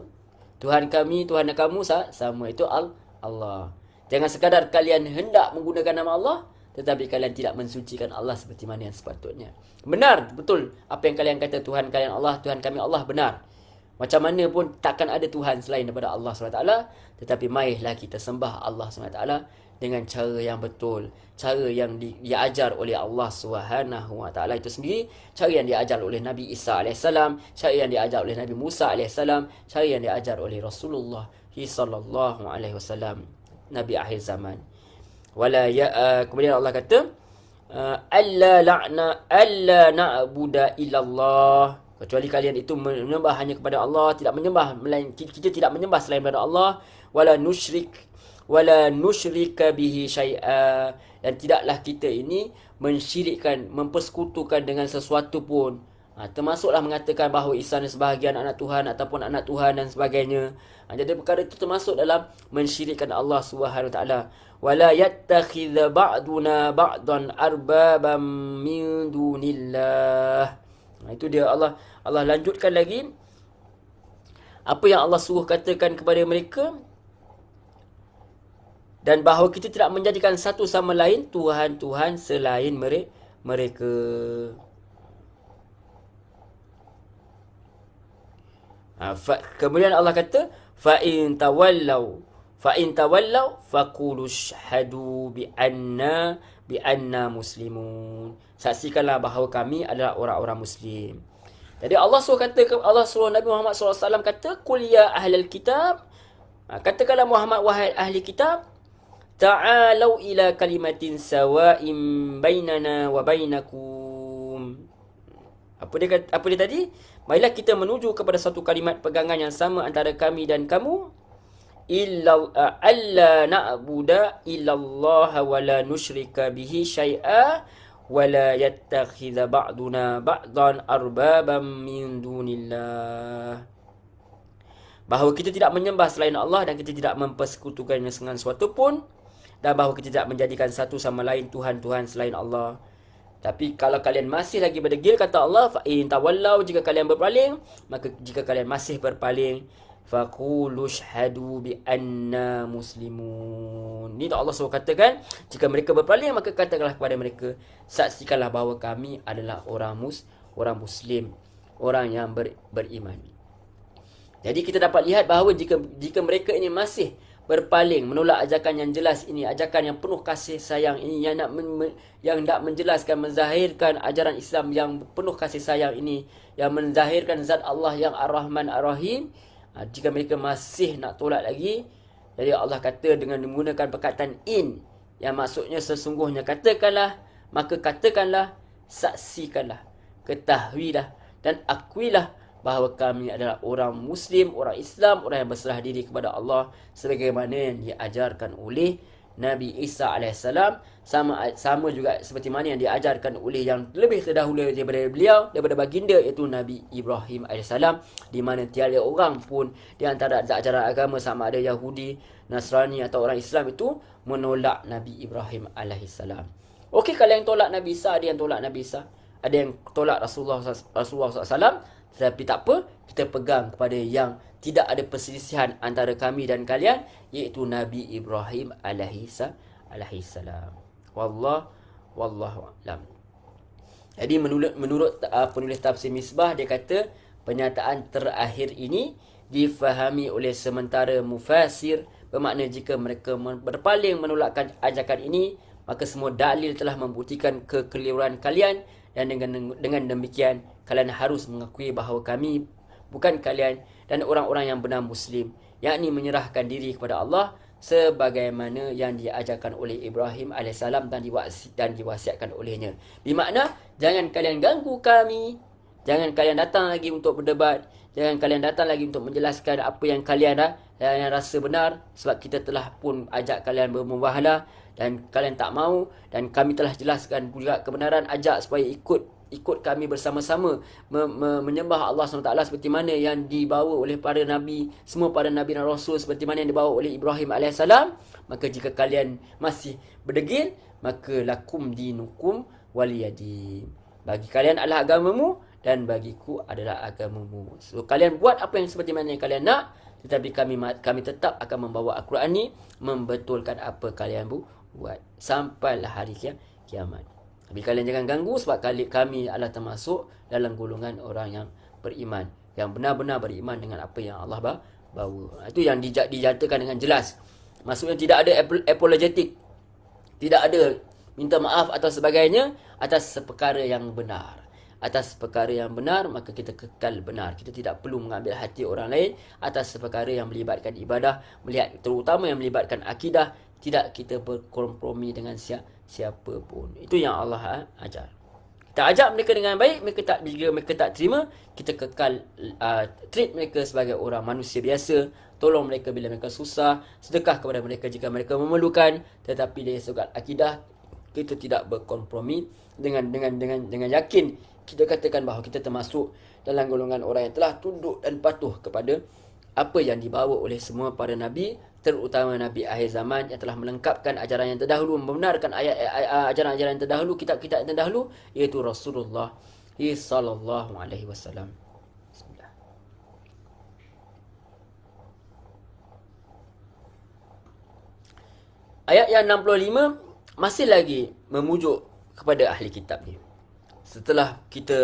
Tuhan kami, Tuhan kamu sama. Itu Allah. Jangan sekadar kalian hendak menggunakan nama Allah, tetapi kalian tidak mensucikan Allah seperti mana yang sepatutnya. Benar, betul. Apa yang kalian kata Tuhan kalian Allah, Tuhan kami Allah, benar. Macam mana pun takkan ada Tuhan selain daripada Allah SWT. Tetapi marilah kita sembah Allah SWT dengan cara yang betul. Cara yang diajar oleh Allah SWT itu sendiri. Cara yang diajar oleh Nabi Isa AS. Cara yang diajar oleh Nabi Musa AS. Cara yang diajar oleh Rasulullah SAW, Nabi akhir zaman. Kemudian Allah kata, alla na'budu illallah. Kecuali kalian itu menyembah hanya kepada Allah, kita tidak menyembah selain daripada Allah. Wala nusyrika bihi syai'a, dan tidaklah kita ini mensyirikkan, mempersekutukan dengan sesuatu pun. Termasuklah mengatakan bahawa Isa ni sebahagian anak Tuhan ataupun anak Tuhan dan sebagainya. Jadi perkara itu termasuk dalam mensyirikkan Allah Subhanahu wa taala. Wala yattakhidha ba'duna ba'dan arbaban min dunillah. Itu dia Allah lanjutkan lagi apa yang Allah suruh katakan kepada mereka, dan bahawa kita tidak menjadikan satu sama lain Tuhan-Tuhan selain mereka. Kemudian Allah kata, fa in tawallaw faqulu syahadu bi anna muslimun. Saksikanlah bahawa kami adalah orang-orang muslim. Jadi Allah suruh Nabi Muhammad SAW kata, qul ya ahlal kitab, katakanlah Muhammad wahai ahli kitab, ta'alau ila kalimatin sawa'im bainana wa bainakum. Apa dia tadi? Marilah kita menuju kepada satu kalimat pegangan yang sama antara kami dan kamu. Alla na'budu illallah wa la nusyrika bihi syai'a wa la yattakhidha ba'duna ba'dan arbaban min dunillah. Bahawa kita tidak menyembah selain Allah dan kita tidak mempersekutukannya dengan sesuatu pun, dan bahawa kita tidak menjadikan satu sama lain Tuhan-Tuhan selain Allah. Tapi kalau kalian masih lagi berdegil, kata Allah, fa in tawallau, jika kalian berpaling, maka jika kalian masih berpaling, faqulu syhadu bi anna muslimun. Ni Allah SWT katakan, jika mereka berpaling, maka katakanlah kepada mereka, saksikanlah bahawa kami adalah orang muslim, orang yang beriman. Jadi kita dapat lihat bahawa jika mereka ini masih berpaling, menolak ajakan yang jelas ini, ajakan yang penuh kasih sayang ini, yang nak menjelaskan, menzahirkan ajaran Islam yang penuh kasih sayang ini, yang menzahirkan zat Allah yang Ar-Rahman Ar-Rahim, jika mereka masih nak tolak lagi, jadi Allah kata dengan menggunakan perkataan in, yang maksudnya sesungguhnya, katakanlah, maka katakanlah, saksikanlah, ketahuilah dan akuilah bahawa kami adalah orang Muslim, orang Islam, orang yang berserah diri kepada Allah sebagaimana yang diajarkan oleh Nabi Isa AS, sama juga seperti mana yang diajarkan oleh yang lebih terdahulu daripada beliau, daripada baginda, iaitu Nabi Ibrahim AS, di mana tiada orang pun di antara ajaran agama, sama ada Yahudi, Nasrani atau orang Islam, itu menolak Nabi Ibrahim AS. Okey, kalau yang tolak Nabi Isa, ada yang tolak Nabi Isa, ada yang tolak Rasulullah SAW, tetapi tak apa, kita pegang kepada yang tidak ada perselisihan antara kami dan kalian, iaitu Nabi Ibrahim alaihissalam. Wallahu a'lam. Jadi menurut penulis tafsir Misbah, dia kata pernyataan terakhir ini difahami oleh sementara mufassir, bermakna jika mereka berpaling menolakkan ajakan ini, maka semua dalil telah membuktikan kekeliruan kalian, dan dengan demikian kalian harus mengakui bahawa kami, bukan kalian, dan orang-orang yang benar Muslim, yakni menyerahkan diri kepada Allah sebagaimana yang diajarkan oleh Ibrahim AS dan diwasiatkan olehnya. Bermakna, jangan kalian ganggu kami, jangan kalian datang lagi untuk berdebat, jangan kalian datang lagi untuk menjelaskan apa yang kalian yang rasa benar, sebab kita telah pun ajak kalian bermubahalah dan kalian tak mau, dan kami telah jelaskan juga kebenaran, ajak supaya ikut kami bersama-sama menyembah Allah SWT seperti mana yang dibawa oleh para nabi, semua para nabi dan rasul, seperti mana yang dibawa oleh Ibrahim AS. Maka jika kalian masih berdegil, maka lakum dinukum waliyadin, bagi kalian adalah agamamu dan bagiku adalah agamamu. So kalian buat apa yang seperti mana yang kalian nak, tetapi kami tetap akan membawa Al-Quran ni membetulkan apa kalian buat sampailah hari kiamat. Tapi kalian jangan ganggu, sebab kami adalah termasuk dalam golongan orang yang beriman, yang benar-benar beriman dengan apa yang Allah bawa. Itu yang dijatakan dengan jelas. Maksudnya tidak ada apologetik, tidak ada minta maaf atau sebagainya atas perkara yang benar. Atas perkara yang benar, maka kita kekal benar. Kita tidak perlu mengambil hati orang lain atas perkara yang melibatkan ibadah, terutama yang melibatkan akidah. Tidak kita berkompromi dengan siapa pun. Itu yang Allah ajar. Kita ajak mereka dengan baik, jika mereka tak terima, kita kekal treat mereka sebagai orang manusia biasa. Tolong mereka bila mereka susah, sedekah kepada mereka jika mereka memerlukan. Tetapi dari segi akidah, kita tidak berkompromi dengan yakin. Kita katakan bahawa kita termasuk dalam golongan orang yang telah tunduk dan patuh kepada apa yang dibawa oleh semua para nabi, terutama nabi akhir zaman yang telah melengkapkan ajaran yang terdahulu, membenarkan ajaran-ajaran yang terdahulu, kitab-kitab yang terdahulu, iaitu Rasulullah sallallahu alaihi wasallam. Bismillah. Ayat yang 65 masih lagi memujuk kepada ahli kitab ni. Setelah kita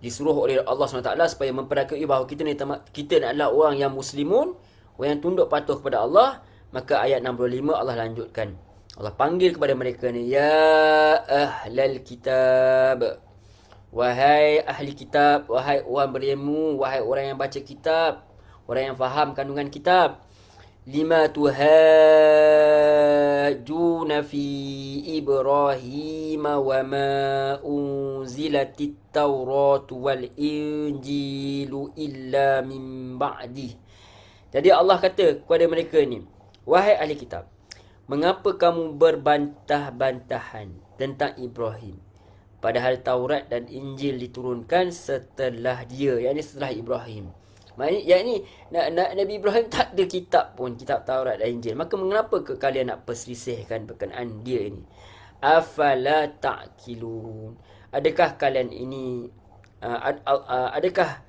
disuruh oleh Allah SWT supaya memperkatakan bahawa kita adalah orang yang muslimun, orang yang tunduk patuh kepada Allah, maka ayat 65 Allah lanjutkan. Allah panggil kepada mereka ni, ya ahlal kitab, wahai ahli kitab, wahai orang berilmu, wahai orang yang baca kitab, orang yang faham kandungan kitab, lima tuhajjuna fi Ibrahim wa ma unzilatit Tauratu wal Injilu illa min ba'di. Jadi Allah kata kepada mereka ni, wahai ahli kitab, mengapa kamu berbantah-bantahan tentang Ibrahim, padahal Taurat dan Injil diturunkan setelah dia, yakni setelah Ibrahim. Maknanya yang ini Nabi Ibrahim tak ada kitab pun, kitab Taurat dan Injil. Maka mengapa ke kalian nak perselisihkan berkenaan dia ini? Afala ta'qilun. Adakah kalian ini adakah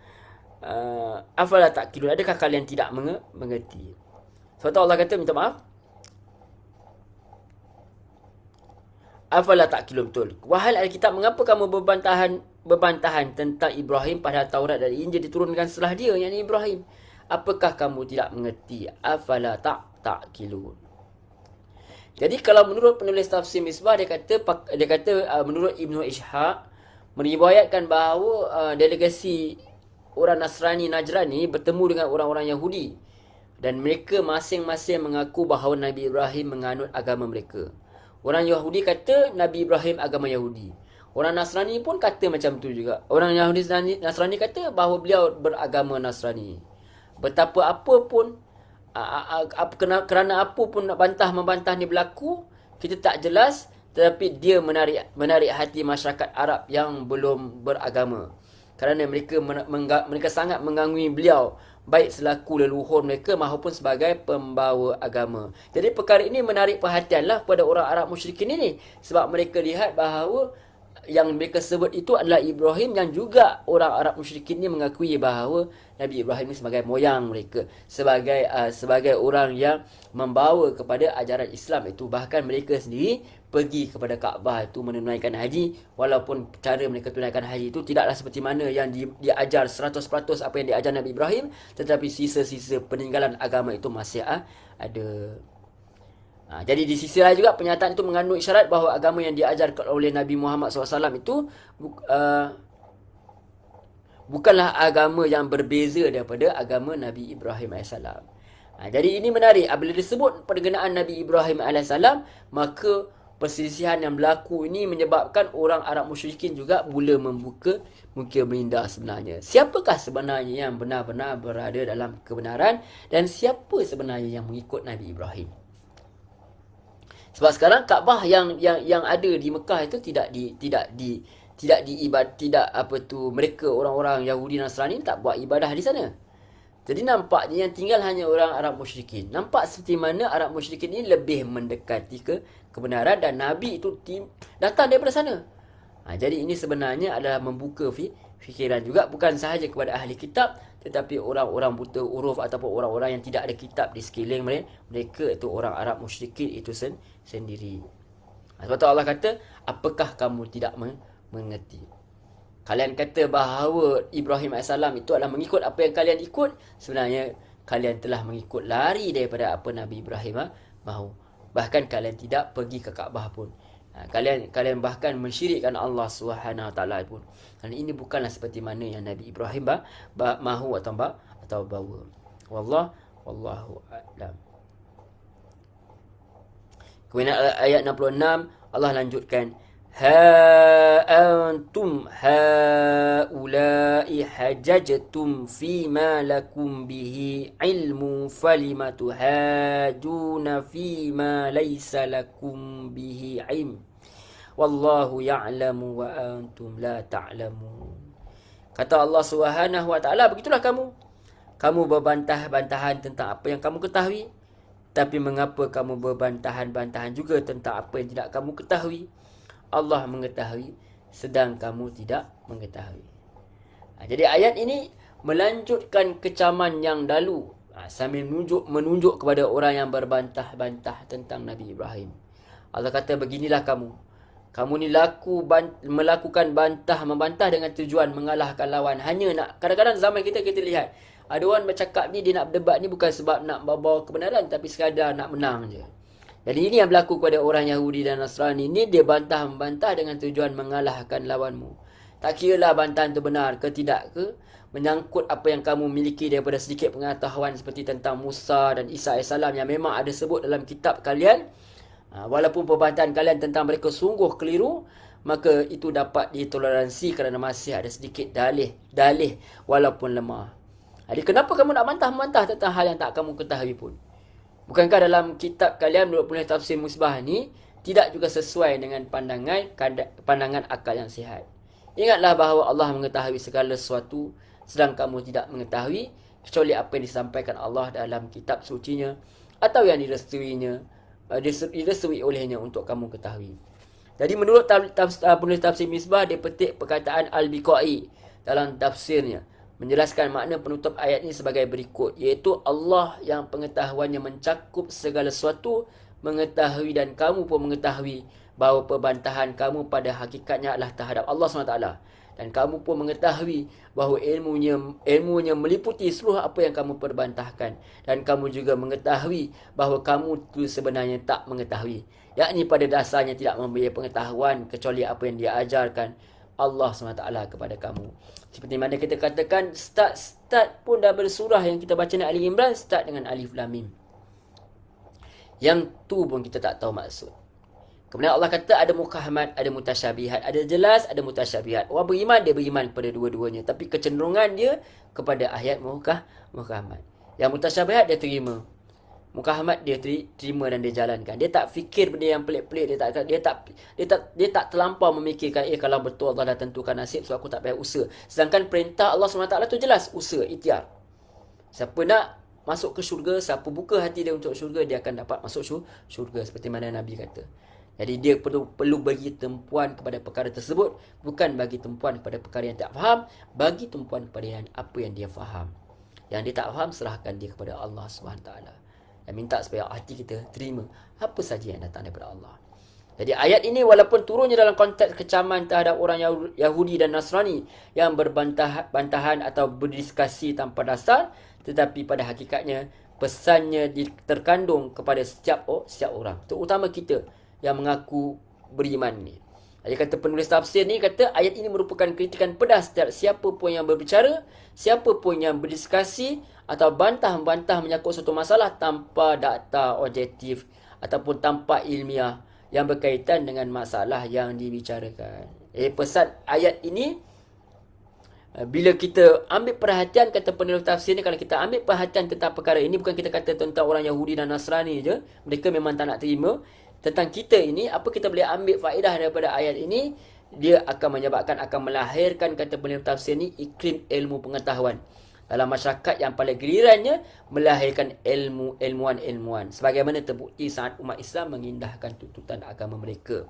afala ta'qilun, adakah kalian tidak mengerti? Sebab tu Allah kata, minta maaf, afala ta'qilun, betul. Wahai Alkitab, mengapa kamu berbantahan tentang Ibrahim padahal Taurat dan Injil diturunkan setelah dia, yakni Ibrahim? Apakah kamu tidak mengerti? Afala ta'qilun. Jadi kalau menurut penulis tafsir Misbah, dia kata menurut Ibnu Ishaq meriwayatkan bahawa delegasi orang Nasrani Najran ni bertemu dengan orang-orang Yahudi dan mereka masing-masing mengaku bahawa Nabi Ibrahim menganut agama mereka. Orang Yahudi kata Nabi Ibrahim agama Yahudi. Orang Nasrani pun kata macam tu juga. Orang Yahudi Nasrani kata bahawa beliau beragama Nasrani. Betapa apa pun kerana apa pun nak membantah ni berlaku, kita tak jelas, tetapi dia menarik hati masyarakat Arab yang belum beragama. Kerana mereka sangat menggangui beliau, baik selaku leluhur mereka maupun sebagai pembawa agama. Jadi perkara ini menarik perhatianlah kepada orang Arab musyrikin ini, sebab mereka lihat bahawa yang mereka sebut itu adalah Ibrahim, yang juga orang Arab musyrikin ini mengakui bahawa Nabi Ibrahim ini sebagai moyang mereka, sebagai orang yang membawa kepada ajaran Islam itu. Bahkan mereka sendiri pergi kepada Kaabah itu menunaikan haji, walaupun cara mereka tunaikan haji itu tidaklah seperti mana yang diajar 100% apa yang diajar Nabi Ibrahim, tetapi sisa-sisa peninggalan agama itu masih ada. Jadi di sisi lain juga pernyataan itu mengandung isyarat bahawa agama yang diajarkan oleh Nabi Muhammad SAW itu bukanlah agama yang berbeza daripada agama Nabi Ibrahim AS. Jadi ini menarik. Apabila disebut perkenaan Nabi Ibrahim AS, maka perselisihan yang berlaku ini menyebabkan orang Arab musyrikin juga mula membuka muka menindas sebenarnya. Siapakah sebenarnya yang benar-benar berada dalam kebenaran dan siapa sebenarnya yang mengikut Nabi Ibrahim? Sebab sekarang Kaabah yang ada di Mekah itu tidak mereka orang-orang Yahudi Nasrani tak buat ibadah di sana. Jadi nampaknya yang tinggal hanya orang Arab musyrikin. Nampak seperti mana Arab musyrikin ini lebih mendekati kebenaran dan Nabi itu datang daripada sana. Jadi ini sebenarnya adalah membuka fikiran juga, bukan sahaja kepada ahli kitab, tetapi orang-orang buta huruf ataupun orang-orang yang tidak ada kitab di sekeliling mereka itu orang Arab musyrikin itu sendiri. Sebab tu Allah kata, apakah kamu tidak mengerti? Kalian kata bahawa Ibrahim AS itu adalah mengikut apa yang kalian ikut. Sebenarnya kalian telah mengikut lari daripada apa Nabi Ibrahim mahu. Bahkan kalian tidak pergi ke Kaabah pun. Kalian bahkan mensyirikkan Allah SWT pun. Dan ini bukanlah seperti mana yang Nabi Ibrahim mahu atau bawa. Wallahu a'lam. Kemudian ayat 66 Allah lanjutkan, ha antum haula'i hajajtum fima lakum bihi ilmu falima tuhajuna fima laysa lakum bihi ilm wallahu ya'lamu wa antum la ta'lamun. Kata Allah Subhanahu wa taala, begitulah kamu berbantah-bantahan tentang apa yang kamu ketahui, tapi mengapa kamu berbantahan-bantahan juga tentang apa yang tidak kamu ketahui? Allah mengetahui, sedang kamu tidak mengetahui. Jadi ayat ini melanjutkan kecaman yang lalu, sambil menunjuk kepada orang yang berbantah-bantah tentang Nabi Ibrahim. Allah kata, beginilah kamu ni melakukan membantah dengan tujuan mengalahkan lawan. Hanya nak, kadang-kadang zaman kita lihat ada orang bercakap ni, dia nak berdebat ni bukan sebab nak bawa kebenaran, tapi sekadar nak menang je. Jadi ini yang berlaku kepada orang Yahudi dan Nasrani ni. Dia membantah dengan tujuan mengalahkan lawanmu. Tak kira lah bantahan tu benar ke tidak ke, menyangkut apa yang kamu miliki daripada sedikit pengetahuan seperti tentang Musa dan Isa AS yang memang ada sebut dalam kitab kalian. Walaupun perbantahan kalian tentang mereka sungguh keliru, maka itu dapat ditoleransi kerana masih ada sedikit dalih walaupun lemah. Jadi kenapa kamu nak membantah tentang hal yang tak kamu ketahui pun? Bukankah dalam kitab kalian menurut penulis tafsir Misbah ni tidak juga sesuai dengan pandangan akal yang sihat? Ingatlah bahawa Allah mengetahui segala sesuatu, sedang kamu tidak mengetahui. kecuali apa yang disampaikan Allah dalam kitab sucinya atau yang direstui olehnya untuk kamu ketahui. Jadi menurut penulis tafsir Misbah, dia petik perkataan Al-Biqai dalam tafsirnya, menjelaskan makna penutup ayat ini sebagai berikut, iaitu Allah yang pengetahuannya mencakup segala sesuatu mengetahui dan kamu pun mengetahui bahawa perbantahan kamu pada hakikatnya adalah terhadap Allah SWT. Dan kamu pun mengetahui bahawa ilmunya meliputi seluruh apa yang kamu perbantahkan. Dan kamu juga mengetahui bahawa kamu itu sebenarnya tak mengetahui. Yakni pada dasarnya tidak mempunyai pengetahuan kecuali apa yang dia ajarkan Allah SWT kepada kamu. Seperti mana kita katakan, start pun dah bersurah yang kita baca ni Ali Imran, start dengan Alif Lam Mim. Yang tu pun kita tak tahu maksud. Kemudian Allah kata ada mukahamat, ada mutasyabihat, ada jelas, ada mutasyabihat. Orang beriman, dia beriman kepada dua-duanya, tapi kecenderungan dia kepada ayat mukahamat. Yang mutasyabihat dia terima. Mukahamat dia terima dan dia jalankan. Dia tak fikir benda yang pelik-pelik, dia tak terlampau memikirkan kalau betul Allah dah tentukan nasib, so aku tak payah usaha. Sedangkan perintah Allah SWT tu jelas, usaha, ikhtiar. Siapa nak masuk ke syurga, siapa buka hati dia untuk syurga, dia akan dapat masuk syurga, seperti mana Nabi kata. Jadi dia perlu bagi tempuan kepada perkara tersebut, bukan bagi tempuan kepada perkara yang tak faham, bagi tempuan kepada apa yang dia faham. Yang dia tak faham, serahkan dia kepada Allah SWT. Dan minta supaya hati kita terima apa saja yang datang daripada Allah. Jadi ayat ini walaupun turunnya dalam konteks kecaman terhadap orang Yahudi dan Nasrani yang berbantahan atau berdiskusi tanpa dasar, tetapi pada hakikatnya pesannya terkandung kepada setiap orang, terutama kita yang mengaku beriman ni. Jadi kata penulis tafsir ni, kata ayat ini merupakan kritikan pedas terhadap siapa pun yang berbicara, siapa pun yang berdiskusi atau bantah-bantah menyangkut suatu masalah tanpa data objektif ataupun tanpa ilmiah yang berkaitan dengan masalah yang dibicarakan. Pesan ayat ini, bila kita ambil perhatian, kata penulis tafsir ni, kalau kita ambil perhatian tentang perkara ini, bukan kita kata tentang orang Yahudi dan Nasrani je, mereka memang tak nak terima. Tentang kita ini, apa kita boleh ambil faedah daripada ayat ini? Dia akan menyebabkan, akan melahirkan, kata penulis tafsir ni, iklim ilmu pengetahuan dalam masyarakat yang pada gilirannya melahirkan ilmuwan. Sebagaimana terbukti saat umat Islam mengindahkan tuntutan agama mereka.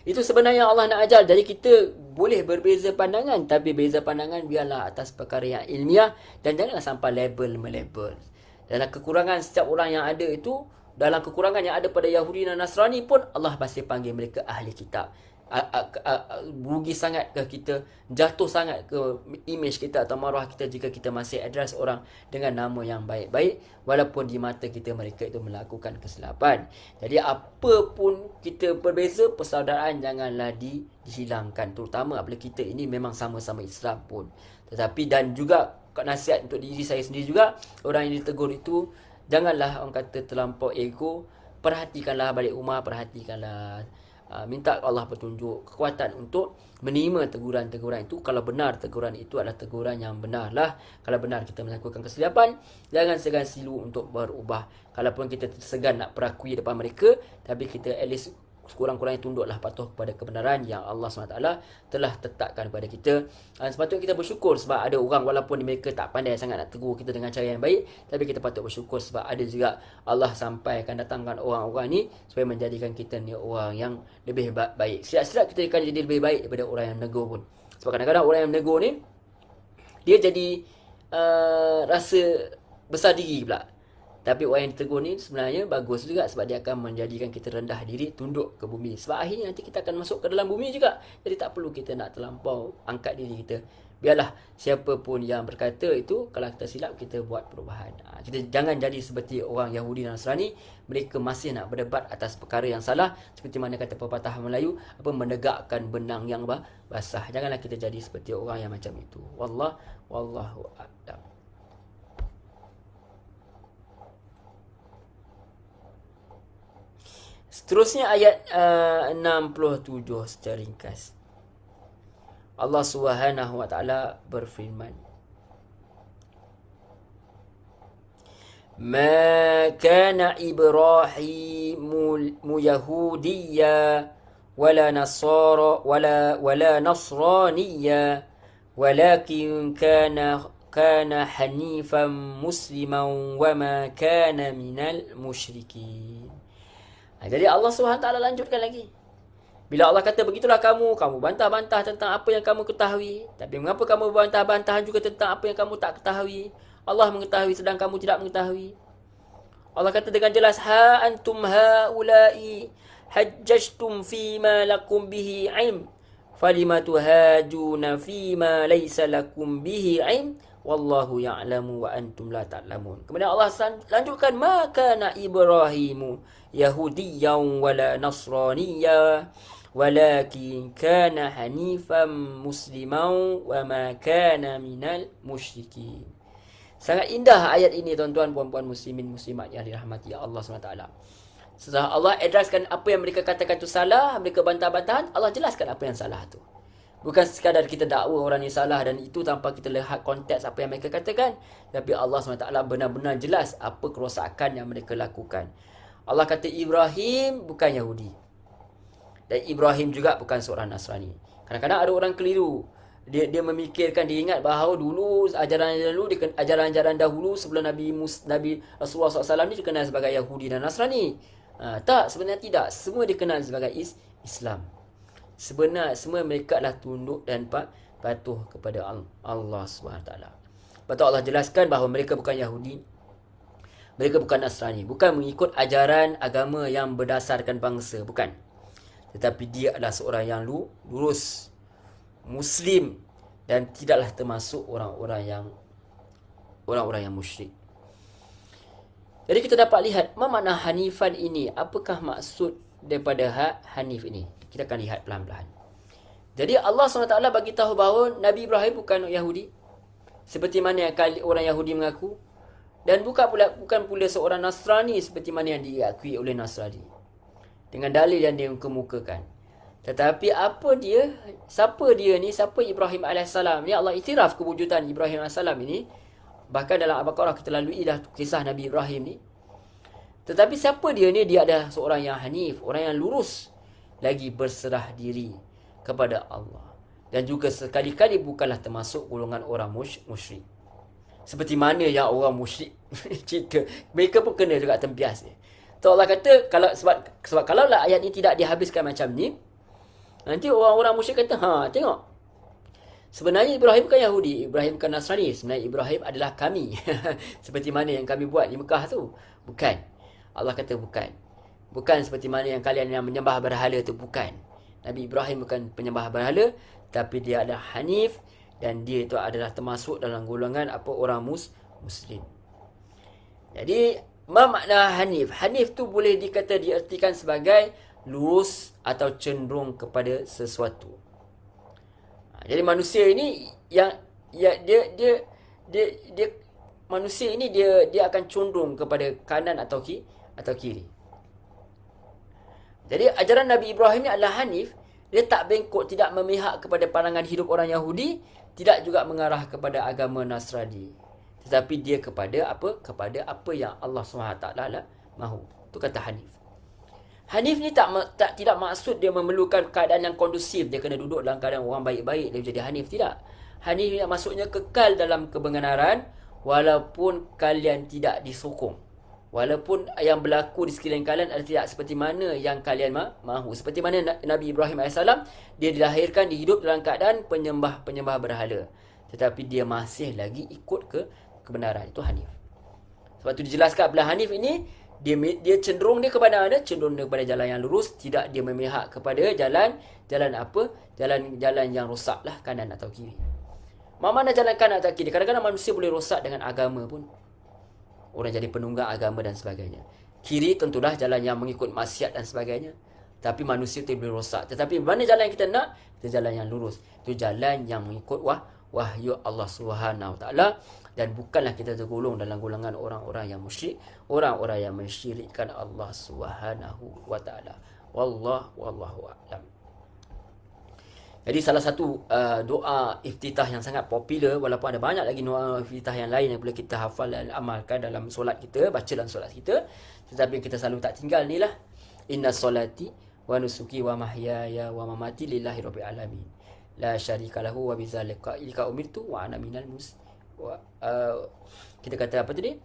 Itu sebenarnya Allah nak ajar. Jadi kita boleh berbeza pandangan, tapi beza pandangan biarlah atas perkara yang ilmiah dan janganlah sampai label-melabel. Dalam kekurangan setiap orang yang ada itu, dalam kekurangan yang ada pada Yahudi dan Nasrani pun, Allah masih panggil mereka ahli kitab. Rugi sangat ke kita, jatuh sangat ke image kita atau maruah kita jika kita masih address orang dengan nama yang baik-baik, walaupun di mata kita mereka itu melakukan kesilapan. Jadi apa pun kita berbeza, persaudaraan janganlah dihilangkan, terutama apabila kita ini memang sama-sama Islam pun. Tetapi dan juga nasihat untuk diri saya sendiri juga, orang yang ditegur itu janganlah orang kata terlampau ego. Perhatikanlah balik rumah, perhatikanlah, minta Allah petunjuk, kekuatan untuk menerima teguran-teguran itu. Kalau benar teguran itu adalah teguran yang benar lah. Kalau benar kita melakukan kesilapan, jangan segan silu untuk berubah. Kalaupun kita segan nak perakui depan mereka, tapi kita at least sekurang-kurangnya tunduklah, patuh kepada kebenaran yang Allah SWT telah tetapkan kepada kita. Dan sepatutnya kita bersyukur sebab ada orang, walaupun mereka tak pandai sangat nak tegur kita dengan cara yang baik, tapi kita patut bersyukur sebab ada juga Allah sampai akan datangkan orang-orang ni supaya menjadikan kita ni orang yang lebih baik. Silap-silap kita akan jadi lebih baik daripada orang yang menegur pun. Sebab kadang-kadang orang yang menegur ni, dia jadi rasa besar diri pula. Tapi orang yang ditegur ni sebenarnya bagus juga, sebab dia akan menjadikan kita rendah diri, tunduk ke bumi. Sebab akhirnya nanti kita akan masuk ke dalam bumi juga. Jadi tak perlu kita nak terlampau angkat diri kita. Biarlah siapa pun yang berkata itu, kalau kita silap, kita buat perubahan. Kita jangan jadi seperti orang Yahudi dan Nasrani. Mereka masih nak berdebat atas perkara yang salah. Seperti mana kata pepatah Melayu, menegakkan benang yang basah. Janganlah kita jadi seperti orang yang macam itu. Wallahu a'lam. Seterusnya ayat 67 secara ringkas. Allah Subhanahu wa taala berfirman, "Ma kana Ibrahim Yahudiyya wala Nasara wala Nasraniyya walakin kana kana hanifan musliman wa ma kana minal musyrikin. Jadi Allah SWT lanjutkan lagi. Bila Allah kata begitulah kamu bantah-bantah tentang apa yang kamu ketahui. Tapi mengapa kamu bantah-bantahan juga tentang apa yang kamu tak ketahui? Allah mengetahui sedang kamu tidak mengetahui. Allah kata dengan jelas, ha antum haula'i hajjajtum fima lakum bihi ilm falima tuhajuna fima laysa lakum bihi ilm wallahu ya'lamu wa antum la ta'lamun. Kemudian Allah lanjutkan, maka na Ibrahimu yahudiyyan wala nasraniyya walakin kana hanifan musliman wa ma kana minal musyrikin. Sangat indah ayat ini tuan-tuan puan-puan muslimin muslimat yang dirahmati Allah SWT. Setelah Allah addresskan apa yang mereka katakan itu salah, mereka bantah-bantahan, Allah jelaskan apa yang salah tu. Bukan sekadar kita dakwa orang ni salah dan itu tanpa kita lihat konteks apa yang mereka katakan, tapi Allah SWT benar-benar jelas apa kerosakan yang mereka lakukan. Allah kata Ibrahim bukan Yahudi. Dan Ibrahim juga bukan seorang Nasrani. Kadang-kadang ada orang keliru. Dia memikirkan, dia ingat bahawa dulu ajaran-ajaran dahulu sebelum Nabi Rasulullah SAW ni dikenal sebagai Yahudi dan Nasrani. Tak, sebenarnya tidak. Semua dikenal sebagai Islam. Sebenarnya semua mereka adalah tunduk dan patuh kepada Allah SWT. Lepas tu Allah jelaskan bahawa mereka bukan Yahudi, mereka bukan Nasrani, bukan mengikut ajaran agama yang berdasarkan bangsa, bukan. Tetapi dia adalah seorang yang lurus, Muslim, dan tidaklah termasuk orang-orang yang musyrik. Jadi kita dapat lihat apa makna hanifan ini. Apakah maksud daripada hanif ini? Kita akan lihat pelan-pelan. Jadi Allah SWT bagi tahu bahawa Nabi Ibrahim bukan Yahudi, seperti mana yang orang Yahudi mengaku, dan bukan pula seorang Nasrani seperti mana yang diakui oleh Nasrani, dengan dalil yang dia kemukakan. Tetapi siapa Ibrahim AS ni? Allah iktiraf kewujudan Ibrahim AS ini. Bahkan dalam Al-Baqarah kita lalui dah kisah Nabi Ibrahim ni. Tetapi siapa dia ni? Dia adalah seorang yang hanif, orang yang lurus, lagi berserah diri kepada Allah. Dan juga sekali-kali bukanlah termasuk golongan orang musyrik. Seperti mana yang orang musyrik cerita, mereka pun kena juga tempias ni. So Allah kata, sebab kalaulah ayat ni tidak dihabiskan macam ni, nanti orang-orang musyrik kata, tengok, sebenarnya Ibrahim bukan Yahudi, Ibrahim bukan Nasrani, sebenarnya Ibrahim adalah kami. Seperti mana yang kami buat di Mekah tu. Bukan. Allah kata bukan. Bukan seperti mana yang kalian yang menyembah berhala tu, bukan. Nabi Ibrahim bukan penyembah berhala, tapi dia adalah hanif, dan dia itu adalah termasuk dalam golongan orang Muslim. Jadi, apa makna hanif? Hanif tu boleh diartikan sebagai lurus atau cenderung kepada sesuatu. Jadi manusia ini manusia ini dia akan condong kepada kanan atau kiri. Jadi ajaran Nabi Ibrahim ni adalah hanif. Dia tak bengkok, tidak memihak kepada pandangan hidup orang Yahudi, tidak juga mengarah kepada agama Nasrani. Tetapi dia kepada apa yang Allah SWT mahu. Itu kata hanif. Hanif ni tidak maksud dia memerlukan keadaan yang kondusif. Dia kena duduk dalam keadaan orang baik-baik dia jadi hanif. Tidak. Hanif ni maksudnya kekal dalam kebenaran walaupun kalian tidak disokong. Walaupun yang berlaku di sekeliling kalian adalah tidak seperti mana yang kalian mahu. Seperti mana Nabi Ibrahim AS, dia dilahirkan, dihidup dalam keadaan penyembah berhala. Tetapi dia masih lagi ikut kebenaran. Itu hanif. Sebab itu dijelaskan bila hanif ini, dia cenderung dia kepada mana? Cenderung dia kepada jalan yang lurus, tidak dia memihak kepada jalan yang rosak lah, kanan atau kiri. Mana jalan kanan atau kiri? Kadang-kadang manusia boleh rosak dengan agama pun. Orang jadi penunggang agama dan sebagainya. Kiri tentulah jalan yang mengikut maksiat dan sebagainya. Tapi manusia itu boleh rosak. Tetapi mana jalan yang kita nak? Itu jalan yang lurus. Itu jalan yang mengikut wahyu Allah SWT. Dan bukanlah kita tergolong dalam golongan orang-orang yang musyrik, orang-orang yang mensyirikkan Allah SWT. Wallahu a'lam. Jadi salah satu doa iftitah yang sangat popular, walaupun ada banyak lagi doa iftitah yang lain yang boleh kita hafal dan amalkan dalam solat kita, baca dalam solat kita, tetapi kita selalu tak tinggal ni lah. Inna solati wa nusuki wa mahyaya wa mamati lillahi rabbil alamin. La syarika lahu wa bidzalika umirtu wa ana minal kita kata apa tadi?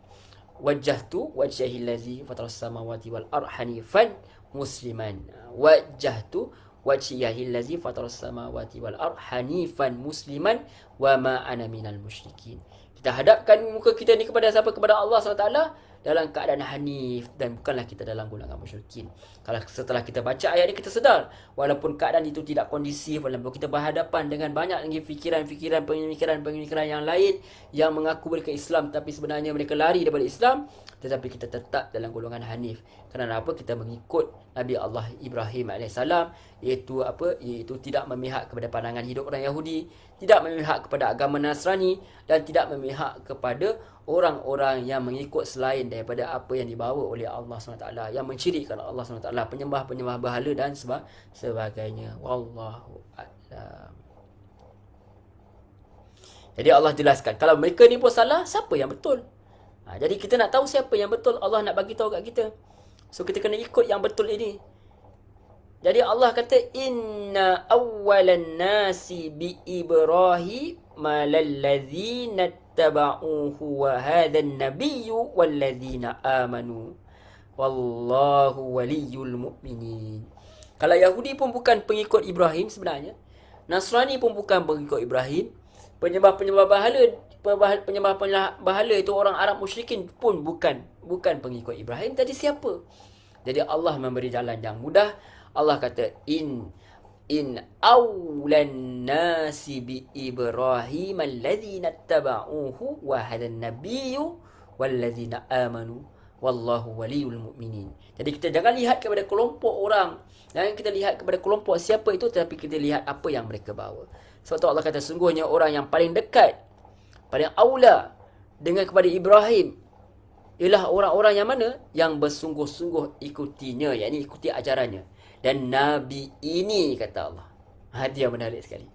Wajjahtu wajhahil ladzi fataras samawati wal ardh hanifan musliman. Wajjahtu wajhahil ladzi fataras samawati wal ardh hanifan musliman wa ma ana minal musyrikin. Kita hadapkan muka kita ni kepada siapa? Kepada Allah SWT dalam keadaan hanif, dan bukanlah kita dalam golongan musyrikin. Kalau setelah kita baca ayat ni, kita sedar walaupun keadaan itu tidak kondisif, walaupun kita berhadapan dengan banyak lagi pemikiran yang lain yang mengaku mereka Islam tapi sebenarnya mereka lari daripada Islam, tetapi kita tetap dalam golongan hanif. Kerana apa? Kita mengikut Nabi Allah Ibrahim AS, iaitu apa? Iaitu tidak memihak kepada pandangan hidup orang Yahudi, tidak memihak kepada agama Nasrani, dan tidak memihak kepada orang-orang yang mengikut selain daripada apa yang dibawa oleh Allah SWT, yang mencirikan Allah SWT, penyembah-penyembah berhala dan sebagainya. Wallahu a'lam. Jadi Allah jelaskan, kalau mereka ni pun salah, siapa yang betul? Jadi kita nak tahu siapa yang betul, Allah nak bagi tahu kat kita. So kita kena ikut yang betul ini. Jadi Allah kata, inna awwalan nasi bi Ibrahim malalladzina taba'uhu wa hadhan nabiyyu walladzina amanu wallahu waliyul mu'minin. Kalau Yahudi pun bukan pengikut Ibrahim sebenarnya, Nasrani pun bukan pengikut Ibrahim, penyembah bahala itu orang Arab musyrikin pun bukan pengikut Ibrahim. Jadi siapa? Jadi Allah memberi jalan yang mudah. Allah kata, in awlan nasi bi Ibrahim alladhina taba'uhu wa hadan nabiyyu walladzina amanu wallahu waliyul mu'minin. Jadi kita jangan lihat kepada kelompok orang, jangan kita lihat kepada kelompok siapa itu, tetapi kita lihat apa yang mereka bawa. Sebab tu Allah kata, sungguhnya orang yang paling dekat, paling aula dengan kepada Ibrahim ialah orang-orang yang mana? Yang bersungguh-sungguh ikutinya, yakni ikuti ajarannya. Dan Nabi ini, kata Allah. Dia menarik sekali.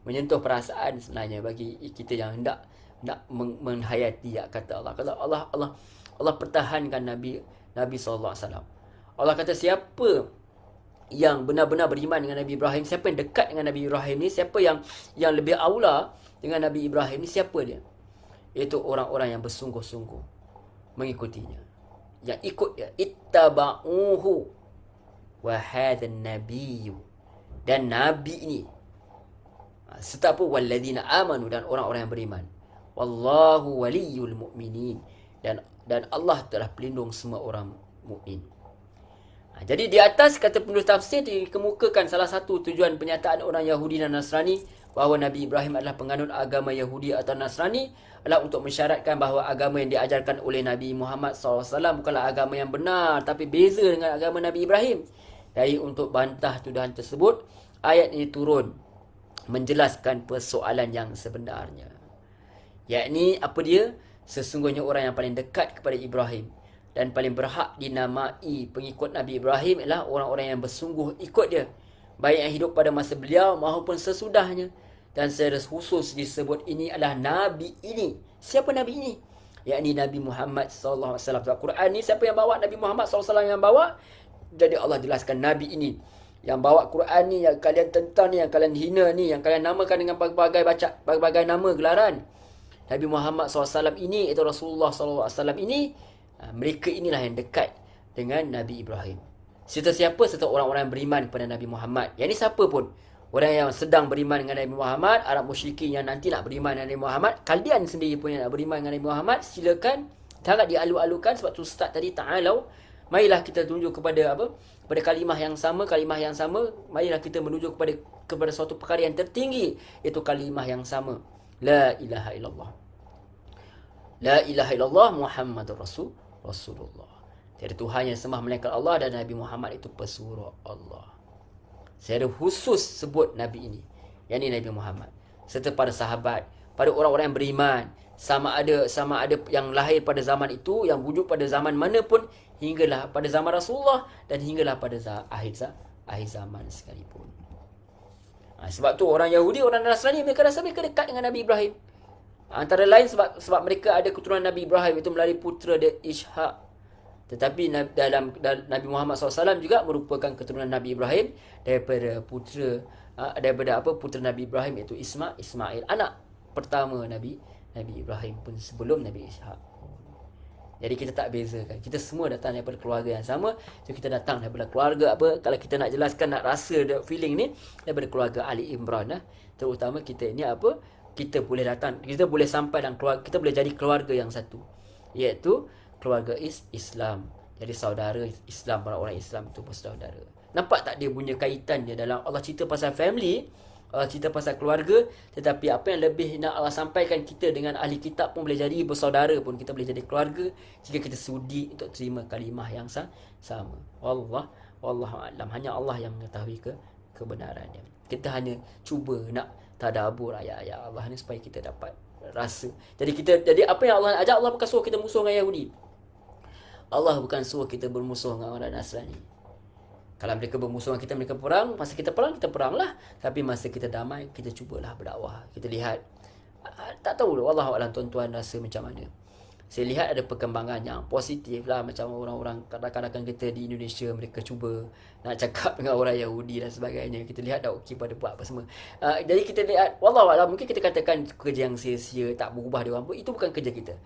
Menyentuh perasaan sebenarnya bagi kita yang hendak menghayati kata Allah. Kata Allah pertahankan Nabi SAW. Allah kata, siapa yang benar-benar beriman dengan Nabi Ibrahim, siapa yang dekat dengan Nabi Ibrahim ni, siapa yang lebih aula dengan Nabi Ibrahim ni, siapa dia? Itu orang-orang yang bersungguh-sungguh mengikutinya, yang ikut dia. Ittaba'uhu wa hadan nabiyyu, dan Nabi ini serta apa? Walladzina amanu, dan orang-orang yang beriman. Wallahu waliyul mu'minin, dan Allah telah pelindung semua orang mukmin. Jadi di atas kata penulis tafsir dikemukakan salah satu tujuan penyataan orang Yahudi dan Nasrani bahawa Nabi Ibrahim adalah penganut agama Yahudi atau Nasrani adalah untuk mensyaratkan bahawa agama yang diajarkan oleh Nabi Muhammad SAW bukanlah agama yang benar, tapi beza dengan agama Nabi Ibrahim. Dari untuk bantah tuduhan tersebut, ayat ini turun menjelaskan persoalan yang sebenarnya, yakni apa dia? Sesungguhnya orang yang paling dekat kepada Ibrahim dan paling berhak dinamai pengikut Nabi Ibrahim ialah orang-orang yang bersungguh ikut dia, baik yang hidup pada masa beliau maupun sesudahnya. Dan secara khusus disebut ini adalah Nabi ini. Siapa Nabi ini? Yakni Nabi Muhammad SAW. Sebab Quran ni siapa yang bawa? Nabi Muhammad SAW yang bawa. Jadi Allah jelaskan Nabi ini yang bawa Quran ni, yang kalian tentang ni, yang kalian hina ni, yang kalian namakan dengan berbagai nama gelaran. Nabi Muhammad SAW ini, itu Rasulullah SAW ini, mereka inilah yang dekat dengan Nabi Ibrahim. Serta siapa? Serta orang-orang yang beriman kepada Nabi Muhammad. Yang ni siapa pun? Orang yang sedang beriman dengan Nabi Muhammad, Arab musyrikin yang nanti nak beriman dengan Nabi Muhammad, kalian sendiri pun yang nak beriman dengan Nabi Muhammad, silakan. Jangan dialu-alukan. Sebab tu start tadi, ta'alau, marilah kita tunjuk kepada apa? Pada kalimah yang sama. Marilah kita menuju kepada suatu perkara yang tertinggi, iaitu kalimah yang sama. La ilaha illallah. La ilaha illallah Muhammadur Rasulullah. Tiada Tuhan yang sembah melainkan Allah, dan Nabi Muhammad itu pesuruh Allah. Secara khusus sebut Nabi ini, yakni Nabi Muhammad, serta pada sahabat, pada orang-orang yang beriman, sama ada yang lahir pada zaman itu, yang wujud pada zaman mana pun, hinggalah pada zaman Rasulullah, dan hinggalah pada akhir zaman sekalipun. Sebab tu orang Yahudi, orang Nasrani, mereka rasa mereka dekat dengan Nabi Ibrahim. Antara lain sebab mereka ada keturunan Nabi Ibrahim, itu melalui putera dia Ishak. Tetapi dalam Nabi Muhammad SAW juga merupakan keturunan Nabi Ibrahim daripada putera Nabi Ibrahim, iaitu Ismail, anak pertama Nabi Nabi Ibrahim pun sebelum Nabi Ishak. Jadi kita tak bezakan. Kita semua datang daripada keluarga yang sama. So kita datang daripada keluarga apa? Kalau kita nak jelaskan, nak rasa feeling ni, daripada keluarga Ali Imran lah. Terutama kita ni apa? Kita boleh datang, kita boleh sampai dalam keluarga, kita boleh jadi keluarga yang satu. Iaitu keluarga Islam. Jadi saudara Islam, orang-orang Islam itu bersaudara. Nampak tak dia punya kaitan dia dalam Allah cerita pasal family, Allah cerita pasal keluarga, tetapi apa yang lebih nak Allah sampaikan, kita dengan ahli kitab pun boleh jadi bersaudara pun, kita boleh jadi keluarga jika kita sudi untuk terima kalimah yang sama. Wallahu a'lam. Hanya Allah yang mengetahui kebenarannya. Kita hanya cuba nak tadabbur ayat-ayat Allah ni supaya kita dapat rasa. Jadi apa yang Allah ajak, Allah bukan suruh kita musuh dengan Yahudi. Allah bukan suruh kita bermusuh dengan orang Nasrani. Kalau mereka bermusuh dengan kita, mereka perang. Masa kita perang lah. Tapi masa kita damai, kita cubalah berdakwah. Kita lihat. Tak tahu wallahualam tuan-tuan rasa macam mana. Saya lihat ada perkembangan yang positif lah. Macam orang-orang rakan-rakan kita di Indonesia, mereka cuba nak cakap dengan orang Yahudi dan sebagainya. Kita lihat dah okey pada buat apa semua. Jadi kita lihat, wallahualam mungkin kita katakan kerja yang sia-sia, tak berubah dia orang pun. Itu bukan kerja kita.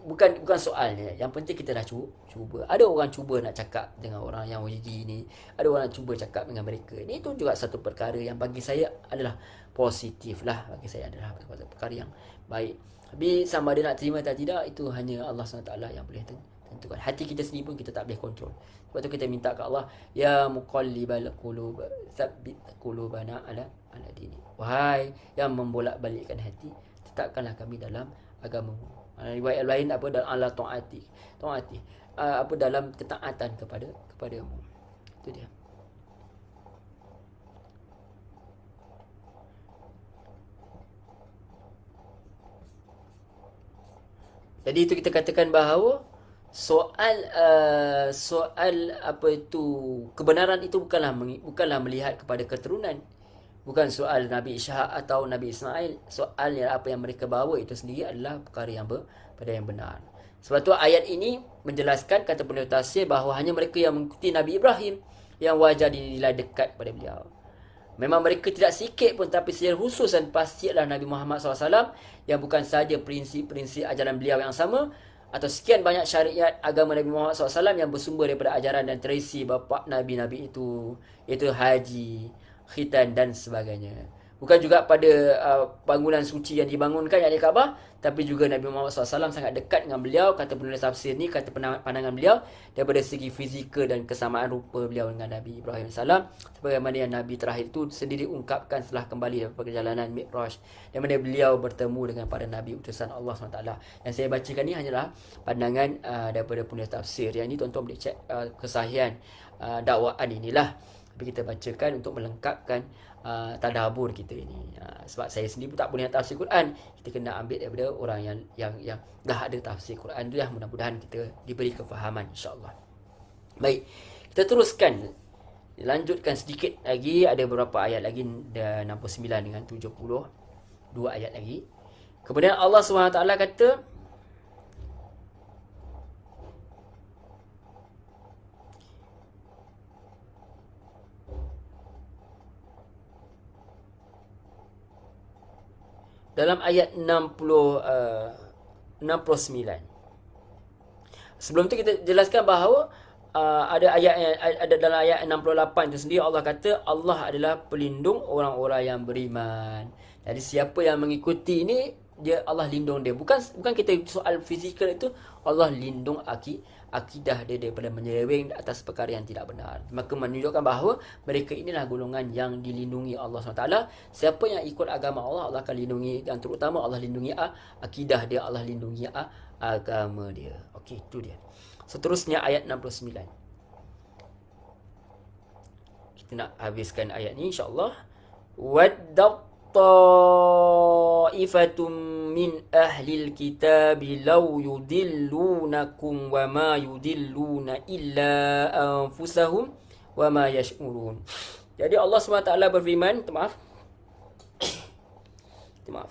Bukan soalnya. Yang penting kita dah cuba. Ada orang cuba nak cakap dengan orang yang Yahudi ni. Ada orang cuba cakap dengan mereka. Ini tu juga satu perkara yang bagi saya adalah positif lah. Bagi saya adalah perkara yang baik. Tapi sama ada nak terima atau tidak, itu hanya Allah SWT yang boleh tentukan. Hati kita sendiri pun kita tak boleh kontrol. Sebab tu kita minta ke Allah, ya muqallibal qulub, tsabbit qulubana ala dini. Wahai yang membolak-balikkan hati, tetapkanlah kami dalam agama-Mu. Riwayat lain apa, dalam ala taati apa, dalam ketaatan kepadamu. Itu dia. Jadi itu kita katakan bahawa soal apa itu kebenaran itu bukanlah melihat kepada keturunan. Bukan soal Nabi Ishak atau Nabi Ismail. Soalnya apa yang mereka bawa itu sendiri adalah perkara yang benar. Sebab tu ayat ini menjelaskan, kata penulis tafsir, bahawa hanya mereka yang mengikuti Nabi Ibrahim yang wajar dinilai dekat pada beliau. Memang mereka tidak sikit pun, tapi secara khusus dan pasti adalah Nabi Muhammad SAW yang bukan sahaja prinsip-prinsip ajaran beliau yang sama, atau sekian banyak syariat agama Nabi Muhammad SAW yang bersumber daripada ajaran dan tradisi bapa Nabi-Nabi itu, iaitu haji, khitan dan sebagainya. Bukan juga pada bangunan suci yang dibangunkan, yang di Kaabah, tapi juga Nabi Muhammad SAW sangat dekat dengan beliau. Kata penulis tafsir ni, kata pandangan beliau daripada segi fizikal dan kesamaan rupa beliau dengan Nabi Ibrahim SAW, sebagaimana yang Nabi terakhir itu sendiri ungkapkan setelah kembali daripada perjalanan Mi'raj, di mana beliau bertemu dengan para Nabi utusan Allah SWT. Yang saya bacakan ni hanyalah pandangan daripada penulis tafsir. Yang ini tuan-tuan boleh cek kesahihan dakwaan inilah. Tapi kita bacakan untuk melengkapkan tadabbur kita ini. Sebab saya sendiri pun tak boleh nak tafsir Quran. Kita kena ambil daripada orang yang dah ada tafsir Quran tu lah. Mudah-mudahan kita diberi kefahaman, insya-Allah. Baik, kita teruskan. Lanjutkan sedikit lagi, ada beberapa ayat lagi, 69 dengan 70, 2 ayat lagi. Kemudian Allah SWT kata, dalam ayat 69. Sebelum tu kita jelaskan bahawa ada ayat yang ada dalam ayat 68 itu sendiri, Allah kata Allah adalah pelindung orang-orang yang beriman. Jadi siapa yang mengikuti ini, dia Allah lindung dia. Bukan kita soal fizikal itu, Allah lindung akidah dia daripada menyeleweng atas perkara yang tidak benar. Maka menunjukkan bahawa mereka inilah golongan yang dilindungi Allah SWT. Siapa yang ikut agama Allah, Allah akan lindungi, dan terutama Allah lindungi akidah dia, Allah lindungi agama dia. Okey, itu dia. Seterusnya ayat 69. Kita nak habiskan ayat ni, insya-Allah. Waddat ta'ifatum min ahlil kitabi law yudillunakum wa ma yudilluna illa anfusahum wa ma yash'urun. Jadi Allah SWT berfirman, maaf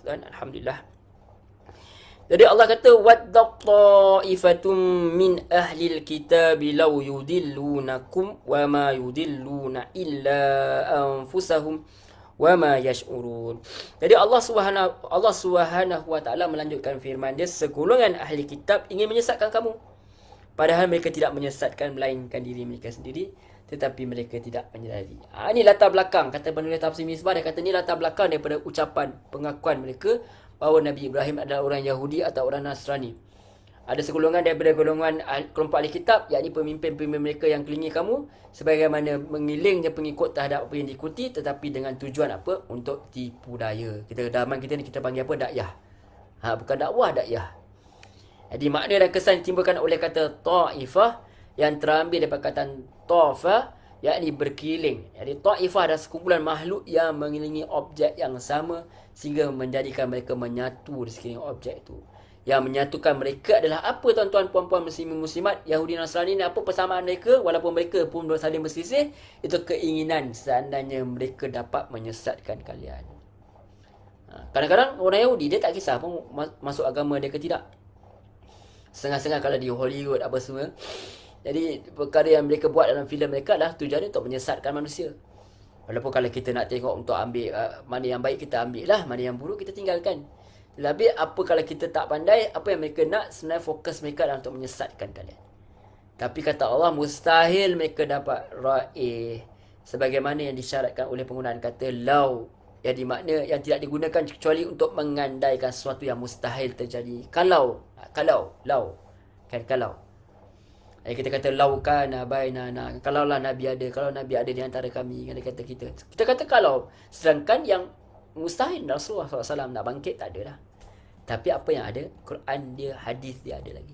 tuan, alhamdulillah. Jadi Allah kata waddat ta'ifatum min ahlil kitabi law yudillunakum wa ma yudilluna illa anfusahum wama yash'urun. Jadi Allah Subhanahu wa taala melanjutkan firman dia, segolongan ahli kitab ingin menyesatkan kamu, padahal mereka tidak menyesatkan melainkan diri mereka sendiri, tetapi mereka tidak menyadari. Ini latar belakang, kata penulis tafsir Misbah, dia kata ni latar belakang daripada ucapan pengakuan mereka bahawa Nabi Ibrahim adalah orang Yahudi atau orang Nasrani. Ada segolongan daripada golongan kelompok ahli kitab, yakni pemimpin-pemimpin mereka yang kelilingi kamu, sebagaimana mengilingnya pengikut terhadap apa yang diikuti, tetapi dengan tujuan apa? Untuk tipu daya. Kita dalam kita ni kita panggil apa? Dakyah. Bukan dakwah, dakyah. Jadi makna dan kesan ditimbulkan oleh kata ta'ifah yang terambil daripada kataan ta'fa, yakni berkeliling. Jadi ta'ifah adalah sekumpulan makhluk yang mengelilingi objek yang sama sehingga menjadikan mereka menyatu di sekeliling objek itu. Yang menyatukan mereka adalah apa, tuan-tuan, puan-puan, muslimin, muslimat, Yahudi, Nasrani ni, apa persamaan mereka? Walaupun mereka pun saling berselisih, itu keinginan seandainya mereka dapat menyesatkan kalian. Kadang-kadang orang Yahudi dia tak kisah pun masuk agama dia ke tidak. Setengah-setengah kalau di Hollywood apa semua. Jadi perkara yang mereka buat dalam filem mereka adalah tujuannya untuk menyesatkan manusia. Walaupun kalau kita nak tengok untuk ambil mana yang baik, kita ambil lah, mana yang buruk kita tinggalkan. Lebih apa kalau kita tak pandai, apa yang mereka nak, sebenarnya fokus mereka adalah untuk menyesatkan kalian. Tapi kata Allah, mustahil mereka dapat ra'ih sebagaimana yang disyaratkan oleh penggunaan kata law, yang dimakna yang tidak digunakan kecuali untuk mengandaikan sesuatu yang mustahil terjadi. Kalau law kan, kalau kita kata law kana bainana, kalaulah Nabi ada, kalau Nabi ada di antara kami, kan dia kata kita kata kalau, sedangkan yang mustahil Rasulullah SAW nak bangkit tak ada lah. Tapi apa yang ada, Quran dia, hadis dia ada lagi,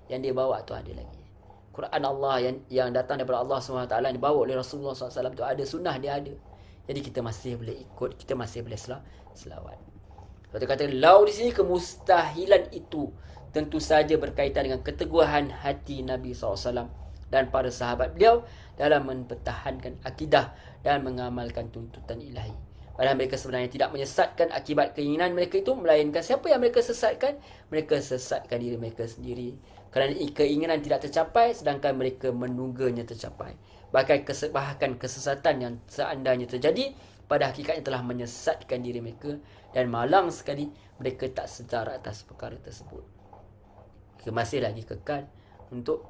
yang dia bawa tu ada lagi. Quran Allah yang datang daripada Allah SWT yang dibawa oleh Rasulullah SAW tu ada, sunnah dia ada. Jadi kita masih boleh ikut, kita masih boleh selawat. Kalau kata lau di sini, kemustahilan itu tentu saja berkaitan dengan keteguhan hati Nabi SAW dan para sahabat beliau dalam mempertahankan akidah dan mengamalkan tuntutan ilahi. Padahal mereka sebenarnya tidak menyesatkan akibat keinginan mereka itu, melainkan siapa yang mereka sesatkan? Mereka sesatkan diri mereka sendiri. Kerana keinginan tidak tercapai, sedangkan mereka menungganya tercapai. Bahkan kesesatan yang seandainya terjadi, pada hakikatnya telah menyesatkan diri mereka, dan malang sekali mereka tak sedar atas perkara tersebut. Mereka masih lagi kekal untuk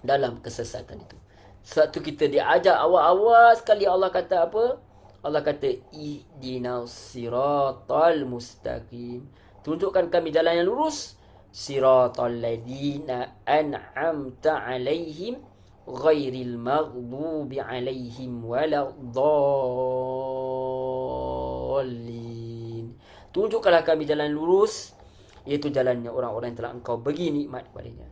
dalam kesesatan itu. Sebab tu kita diajar awal-awal sekali Allah kata apa? Allah kata ihdinas siratal mustaqim, tunjukkan kami jalan yang lurus, siratal ladzina an'amta alaihim ghairil maghdubi alaihim waladdallin. Tunjukkanlah kami jalan lurus, iaitu jalannya orang-orang yang telah engkau bagi nikmat kepadanya,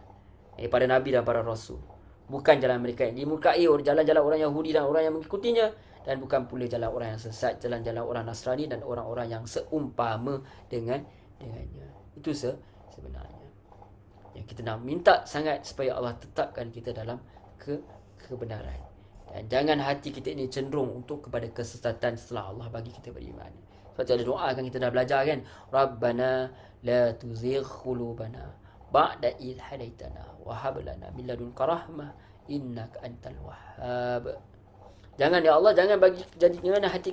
pada Nabi dan para Rasul. Bukan jalan mereka yang dimukai, jalan-jalan orang Yahudi dan orang yang mengikutinya, dan bukan pula jalan orang yang sesat, jalan-jalan orang Nasrani dan orang-orang yang seumpama dengannya. Itu sebenarnya yang kita nak minta sangat, supaya Allah tetapkan kita dalam kebenaran. Dan jangan hati kita ini cenderung untuk kepada kesesatan setelah Allah bagi kita beriman. Sebab ada doa kan, kita dah belajar kan, Rabbana la tuzigh qulubana ba'da idh hadaitana wa hab lana min ladunka rahmah innaka antal wahhab. Jangan ya Allah, jangan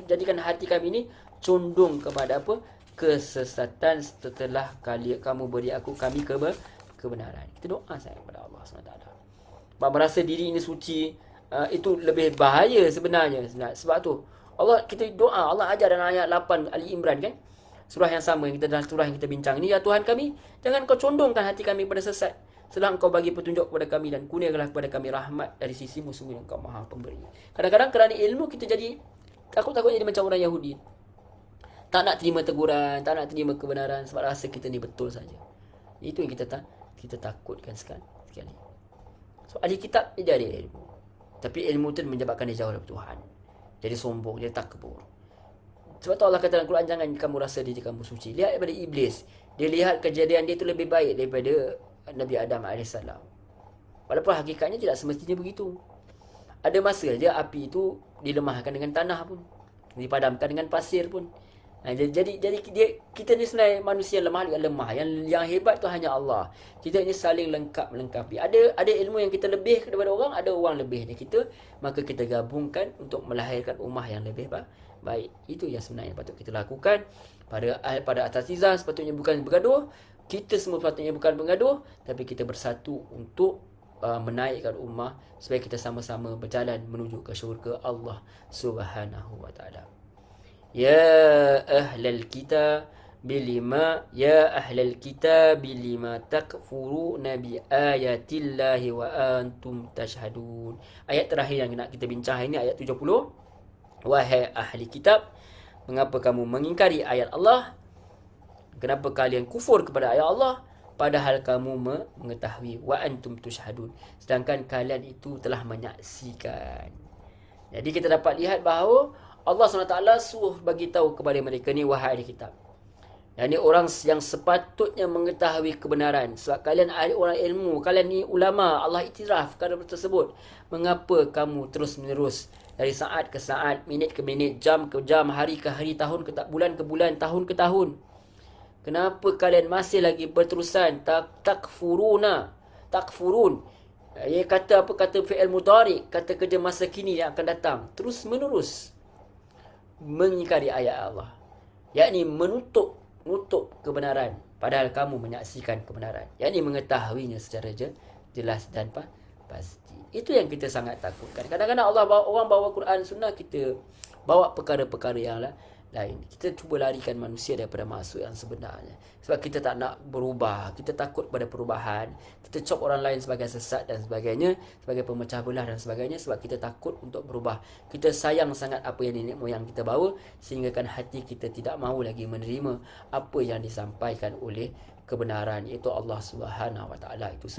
jadikan hati kami ini condong kepada apa? Kesesatan setelah kamu beri kami kebenaran. Kita doa saya kepada Allah SWT. Sebab merasa diri ini suci, itu lebih bahaya sebenarnya. Sebab tu Allah, kita doa, Allah ajar dalam ayat 8 Ali Imran kan, surah yang sama yang kita dalam surah yang kita bincang ini, ya Tuhan kami, jangan kau condongkan hati kami pada sesat setelah engkau bagi petunjuk kepada kami, dan kurniakanlah kepada kami rahmat dari sisimu, sungguh engkau maha pemberi. Kadang-kadang kerana ilmu kita jadi takut-takut jadi macam orang Yahudi, tak nak terima teguran, tak nak terima kebenaran, sebab rasa kita ni betul saja. Itu yang kita takutkan sekali. So ahli kitab dia ada ilmu, tapi ilmu tu menyebabkan dia jauh dari Tuhan, jadi sombong, jadi takbur. Sebab tu Allah kata dalam Quran, jangan kamu rasa diri kamu suci. Lihat daripada iblis, dia lihat kejadian dia tu lebih baik daripada Nabi Adam AS. Walaupun hakikatnya tidak semestinya begitu. Ada masa saja api itu dilemahkan dengan tanah pun, dipadamkan dengan pasir pun. Jadi kita ni sebenarnya manusia lemah. Yang hebat tu hanya Allah. Kita ni saling melengkapi. Ada ilmu yang kita lebih daripada orang, ada orang lebih dari kita, maka kita gabungkan untuk melahirkan ummah yang lebih baik. Itu yang sebenarnya patut kita lakukan. Pada asatizah sepatutnya bukan bergaduh, kita semua sepatutnya bukan bergaduh, tapi kita bersatu untuk menaikkan ummah supaya kita sama-sama berjalan menuju ke syurga Allah Subhanahu wa taala. Ya ahlal kitab ya ahlal kitab lima takfuruna bi ayatillahi wa antum tashhadun. Ayat terakhir yang nak kita bincang ini ayat 70. Wahai ahli kitab, mengapa kamu mengingkari ayat Allah? Kenapa kalian kufur kepada ayat Allah padahal kamu mengetahui wa antum tushhadun, sedangkan kalian itu telah menyaksikan. Jadi kita dapat lihat bahawa Allah SWT suruh bagi tahu kepada mereka ni, wahai ahli kitab, yang ni orang yang sepatutnya mengetahui kebenaran, sebab kalian ahli orang ilmu, kalian ni ulama, Allah iktiraf kerana tersebut. Mengapa kamu terus menerus dari saat ke saat, minit ke minit, jam ke jam, hari ke hari, tahun ke bulan ke bulan, tahun ke tahun, kenapa kalian masih lagi berterusan takfurun? Ia kata apa? Kata fi'il mudhari, kata kerja masa kini yang akan datang, terus menerus mengingkari ayat Allah, yakni menutup kebenaran padahal kamu menyaksikan kebenaran, yakni mengetahuinya secara jelas dan pasti. Itu yang kita sangat takutkan. Kadang-kadang orang bawa Quran Sunnah, kita bawa perkara-perkara yang lain. Kita cuba larikan manusia daripada maksud yang sebenarnya, sebab kita tak nak berubah. Kita takut pada perubahan. Kita cop orang lain sebagai sesat dan sebagainya, sebagai pemecah belah dan sebagainya, sebab kita takut untuk berubah. Kita sayang sangat apa yang nenek moyang kita bawa, sehingga kan hati kita tidak mahu lagi menerima apa yang disampaikan oleh kebenaran, iaitu Allah Subhanahu Wa Taala itu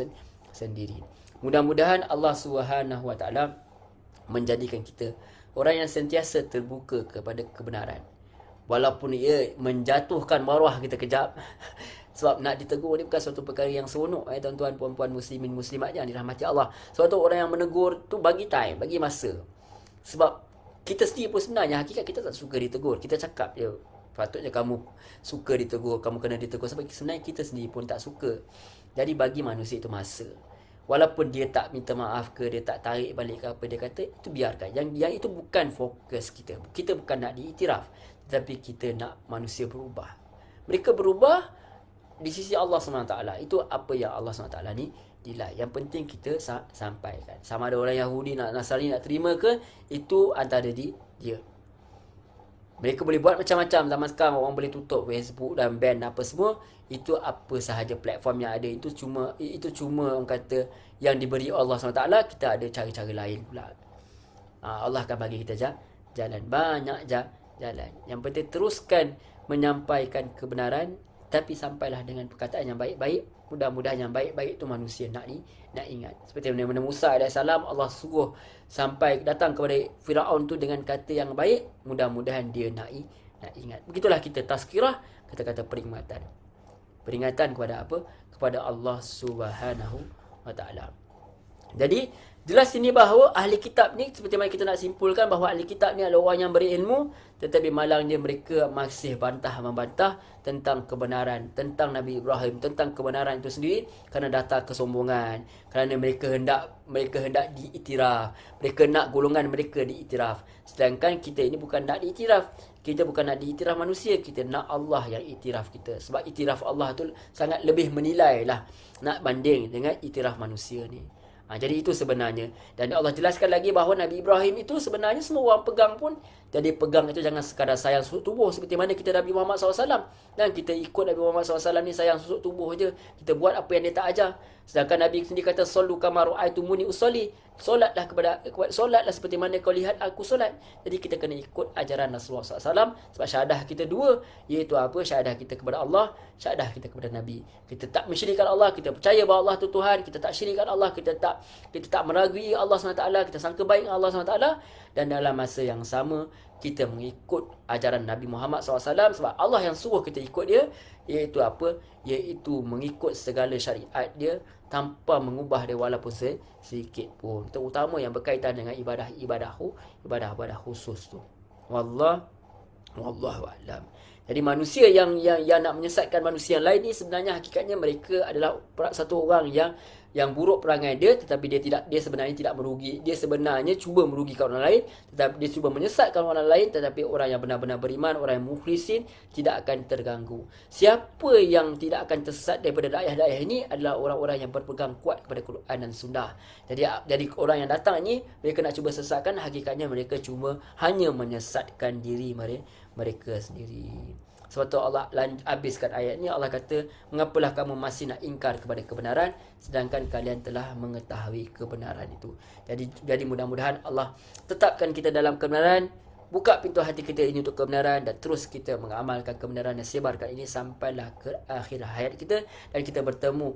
sendiri. Mudah-mudahan Allah Subhanahu Wa Taala menjadikan kita orang yang sentiasa terbuka kepada kebenaran, walaupun ia menjatuhkan maruah kita kejap. Sebab nak ditegur ni bukan suatu perkara yang seronok, tuan-tuan, puan-puan, muslimin, muslimat yang dirahmati Allah. Sebab tu orang yang menegur tu bagi time, bagi masa. Sebab kita sendiri pun sebenarnya hakikat kita tak suka ditegur. Kita cakap je, patutnya kamu suka ditegur, kamu kena ditegur. Sebab sebenarnya kita sendiri pun tak suka. Jadi bagi manusia itu masa. Walaupun dia tak minta maaf ke, dia tak tarik balik ke apa dia kata, itu biarkan. Yang itu bukan fokus kita. Kita bukan nak diiktiraf, tetapi kita nak manusia berubah. Mereka berubah di sisi Allah SWT. Itu apa yang Allah SWT ni nilai. Yang penting kita sampaikan. Sama ada orang Yahudi Nasrani nak terima ke, itu antara dia. Mereka boleh buat macam-macam. Zaman sekarang orang boleh tutup Facebook dan ban apa semua. Itu apa sahaja platform yang ada. Itu cuma orang kata yang diberi Allah SWT. Kita ada cara-cara lain pula. Allah akan bagi kita jalan. Banyak jalan. Yang penting teruskan menyampaikan kebenaran, tapi sampailah dengan perkataan yang baik-baik. Mudah-mudahan yang baik-baik itu manusia nak ingat. Seperti mana Musa AS, Allah suruh datang kepada Firaun tu dengan kata yang baik. Mudah-mudahan dia nak ingat. Begitulah kita tazkirah, kata-kata peringatan kepada apa? Kepada Allah Subhanahu Wa Taala. Jadi jelas ini bahawa ahli kitab ni, seperti mana kita nak simpulkan bahawa ahli kitab ni adalah orang yang berilmu, tetapi malangnya mereka masih membantah tentang kebenaran, tentang Nabi Ibrahim, tentang kebenaran itu sendiri, kerana data kesombongan, kerana mereka hendak diiktiraf, mereka nak golongan mereka diiktiraf. Sedangkan kita ini bukan nak diiktiraf. Kita bukan nak diiktiraf manusia, kita nak Allah yang iktiraf kita. Sebab iktiraf Allah tu sangat lebih menilai lah, nak banding dengan iktiraf manusia ni. Jadi itu sebenarnya. Dan Allah jelaskan lagi bahawa Nabi Ibrahim itu sebenarnya semua orang pegang pun. Jadi pegang itu jangan sekadar sayang susuk tubuh, seperti mana kita Nabi Muhammad SAW. Dan kita ikut Nabi Muhammad SAW ni sayang susuk tubuh je. Kita buat apa yang dia tak ajar. Sedangkan Nabi sendiri kata, Sallu kama ra'aitumuni usolli. Solatlah seperti mana kau lihat aku solat. Jadi kita kena ikut ajaran Rasulullah SAW. Sebab syahadah kita dua, iaitu apa? Syahadah kita kepada Allah, syahadah kita kepada Nabi. Kita tak mensyirikkan Allah, kita percaya bahawa Allah itu Tuhan. Kita tak syirikkan Allah, kita tak meragui Allah SWT, kita sangka baik dengan Allah SWT. Dan dalam masa yang sama, kita mengikut ajaran Nabi Muhammad SAW. Sebab Allah yang suruh kita ikut dia, iaitu apa? Iaitu mengikut segala syariat dia tanpa mengubah dia walaupun sedikit pun. Terutama yang berkaitan dengan ibadah khusus tu. Wallahu a'lam. Jadi manusia yang nak menyesatkan manusia yang lain ni sebenarnya hakikatnya mereka adalah satu orang yang buruk perangai dia, tetapi dia sebenarnya tidak merugi. Dia sebenarnya cuba merugikan orang lain, tetapi dia cuba menyesatkan orang lain, tetapi orang yang benar-benar beriman, orang yang mukhlisin tidak akan terganggu. Siapa yang tidak akan tersesat daripada dakwah-dakwah ini adalah orang-orang yang berpegang kuat kepada Quran dan Sunnah. Jadi orang yang datang ni mereka nak cuba sesatkan, hakikatnya mereka cuma hanya menyesatkan diri mereka sendiri. Sebab tu Allah habiskan ayat ni, Allah kata, mengapalah kamu masih nak ingkar kepada kebenaran sedangkan kalian telah mengetahui kebenaran itu. Jadi mudah-mudahan Allah tetapkan kita dalam kebenaran, buka pintu hati kita ini untuk kebenaran, dan terus kita mengamalkan kebenaran dan sebarkan ini sampailah ke akhir hayat kita, dan kita bertemu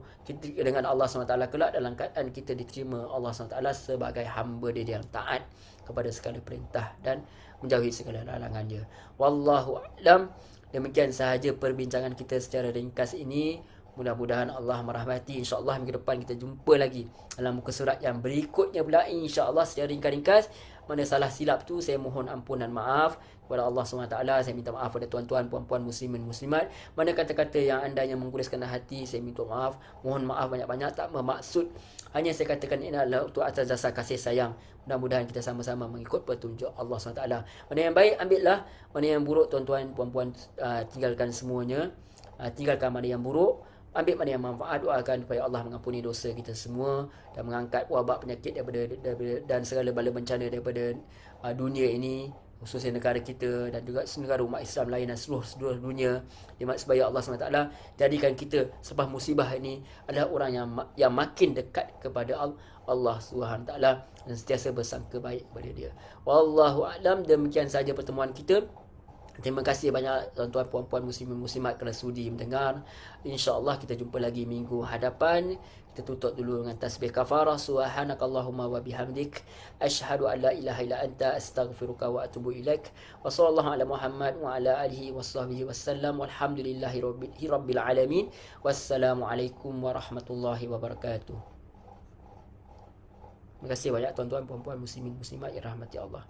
dengan Allah SWT kelak dalam keadaan kita diterima Allah SWT sebagai hamba dia yang taat kepada segala perintah dan menjauhi segala larangan dia. Wallahu a'lam. Demikian sahaja perbincangan kita secara ringkas ini. Mudah-mudahan Allah merahmati. InsyaAllah minggu depan kita jumpa lagi dalam muka surat yang berikutnya pula, InsyaAllah secara ringkas-ringkas. Mana salah silap tu saya mohon ampun dan maaf kepada Allah SWT. Saya minta maaf kepada tuan-tuan, puan-puan, muslimin, muslimat. Mana kata-kata yang anda yang mengguraskan hati, saya minta maaf. Mohon maaf banyak-banyak, tak bermaksud. Hanya saya katakan ini adalah untuk atas dasar kasih sayang. Mudah-mudahan kita sama-sama mengikut petunjuk Allah SWT. Mana yang baik ambillah, mana yang buruk tuan-tuan, puan-puan, tinggalkan semuanya. Tinggalkan mana yang buruk, ambil mana yang manfaat. Doakan supaya Allah mengampuni dosa kita semua dan mengangkat wabak penyakit daripada dan segala bala bencana daripada dunia ini, khususnya negara kita dan juga negara umat Islam lain dan seluruh dunia. Supaya Allah SWT jadikan kita sebab musibah ini adalah orang yang makin dekat kepada Allah SWT dan sentiasa bersangka baik kepada dia. Wallahu a'lam. Demikian saja pertemuan kita. Terima kasih banyak tuan-tuan, puan-puan, muslimin, muslimat kerana sudi mendengar. InsyaAllah kita jumpa lagi minggu hadapan. Kita tutup dulu dengan tasbih kafarah. Subhanakallahumma wa bihamdik, asyhadu an la ilaha illa anta, astaghfiruka wa atubu ilaik. Wa sallallahu ala Muhammad wa ala alihi wa sahbihi wasallam. Walhamdulillahi rabbil alamin. Wassalamualaikum warahmatullahi wabarakatuh. Terima kasih banyak tuan-tuan, puan-puan, muslimin, muslimat yang rahmati Allah.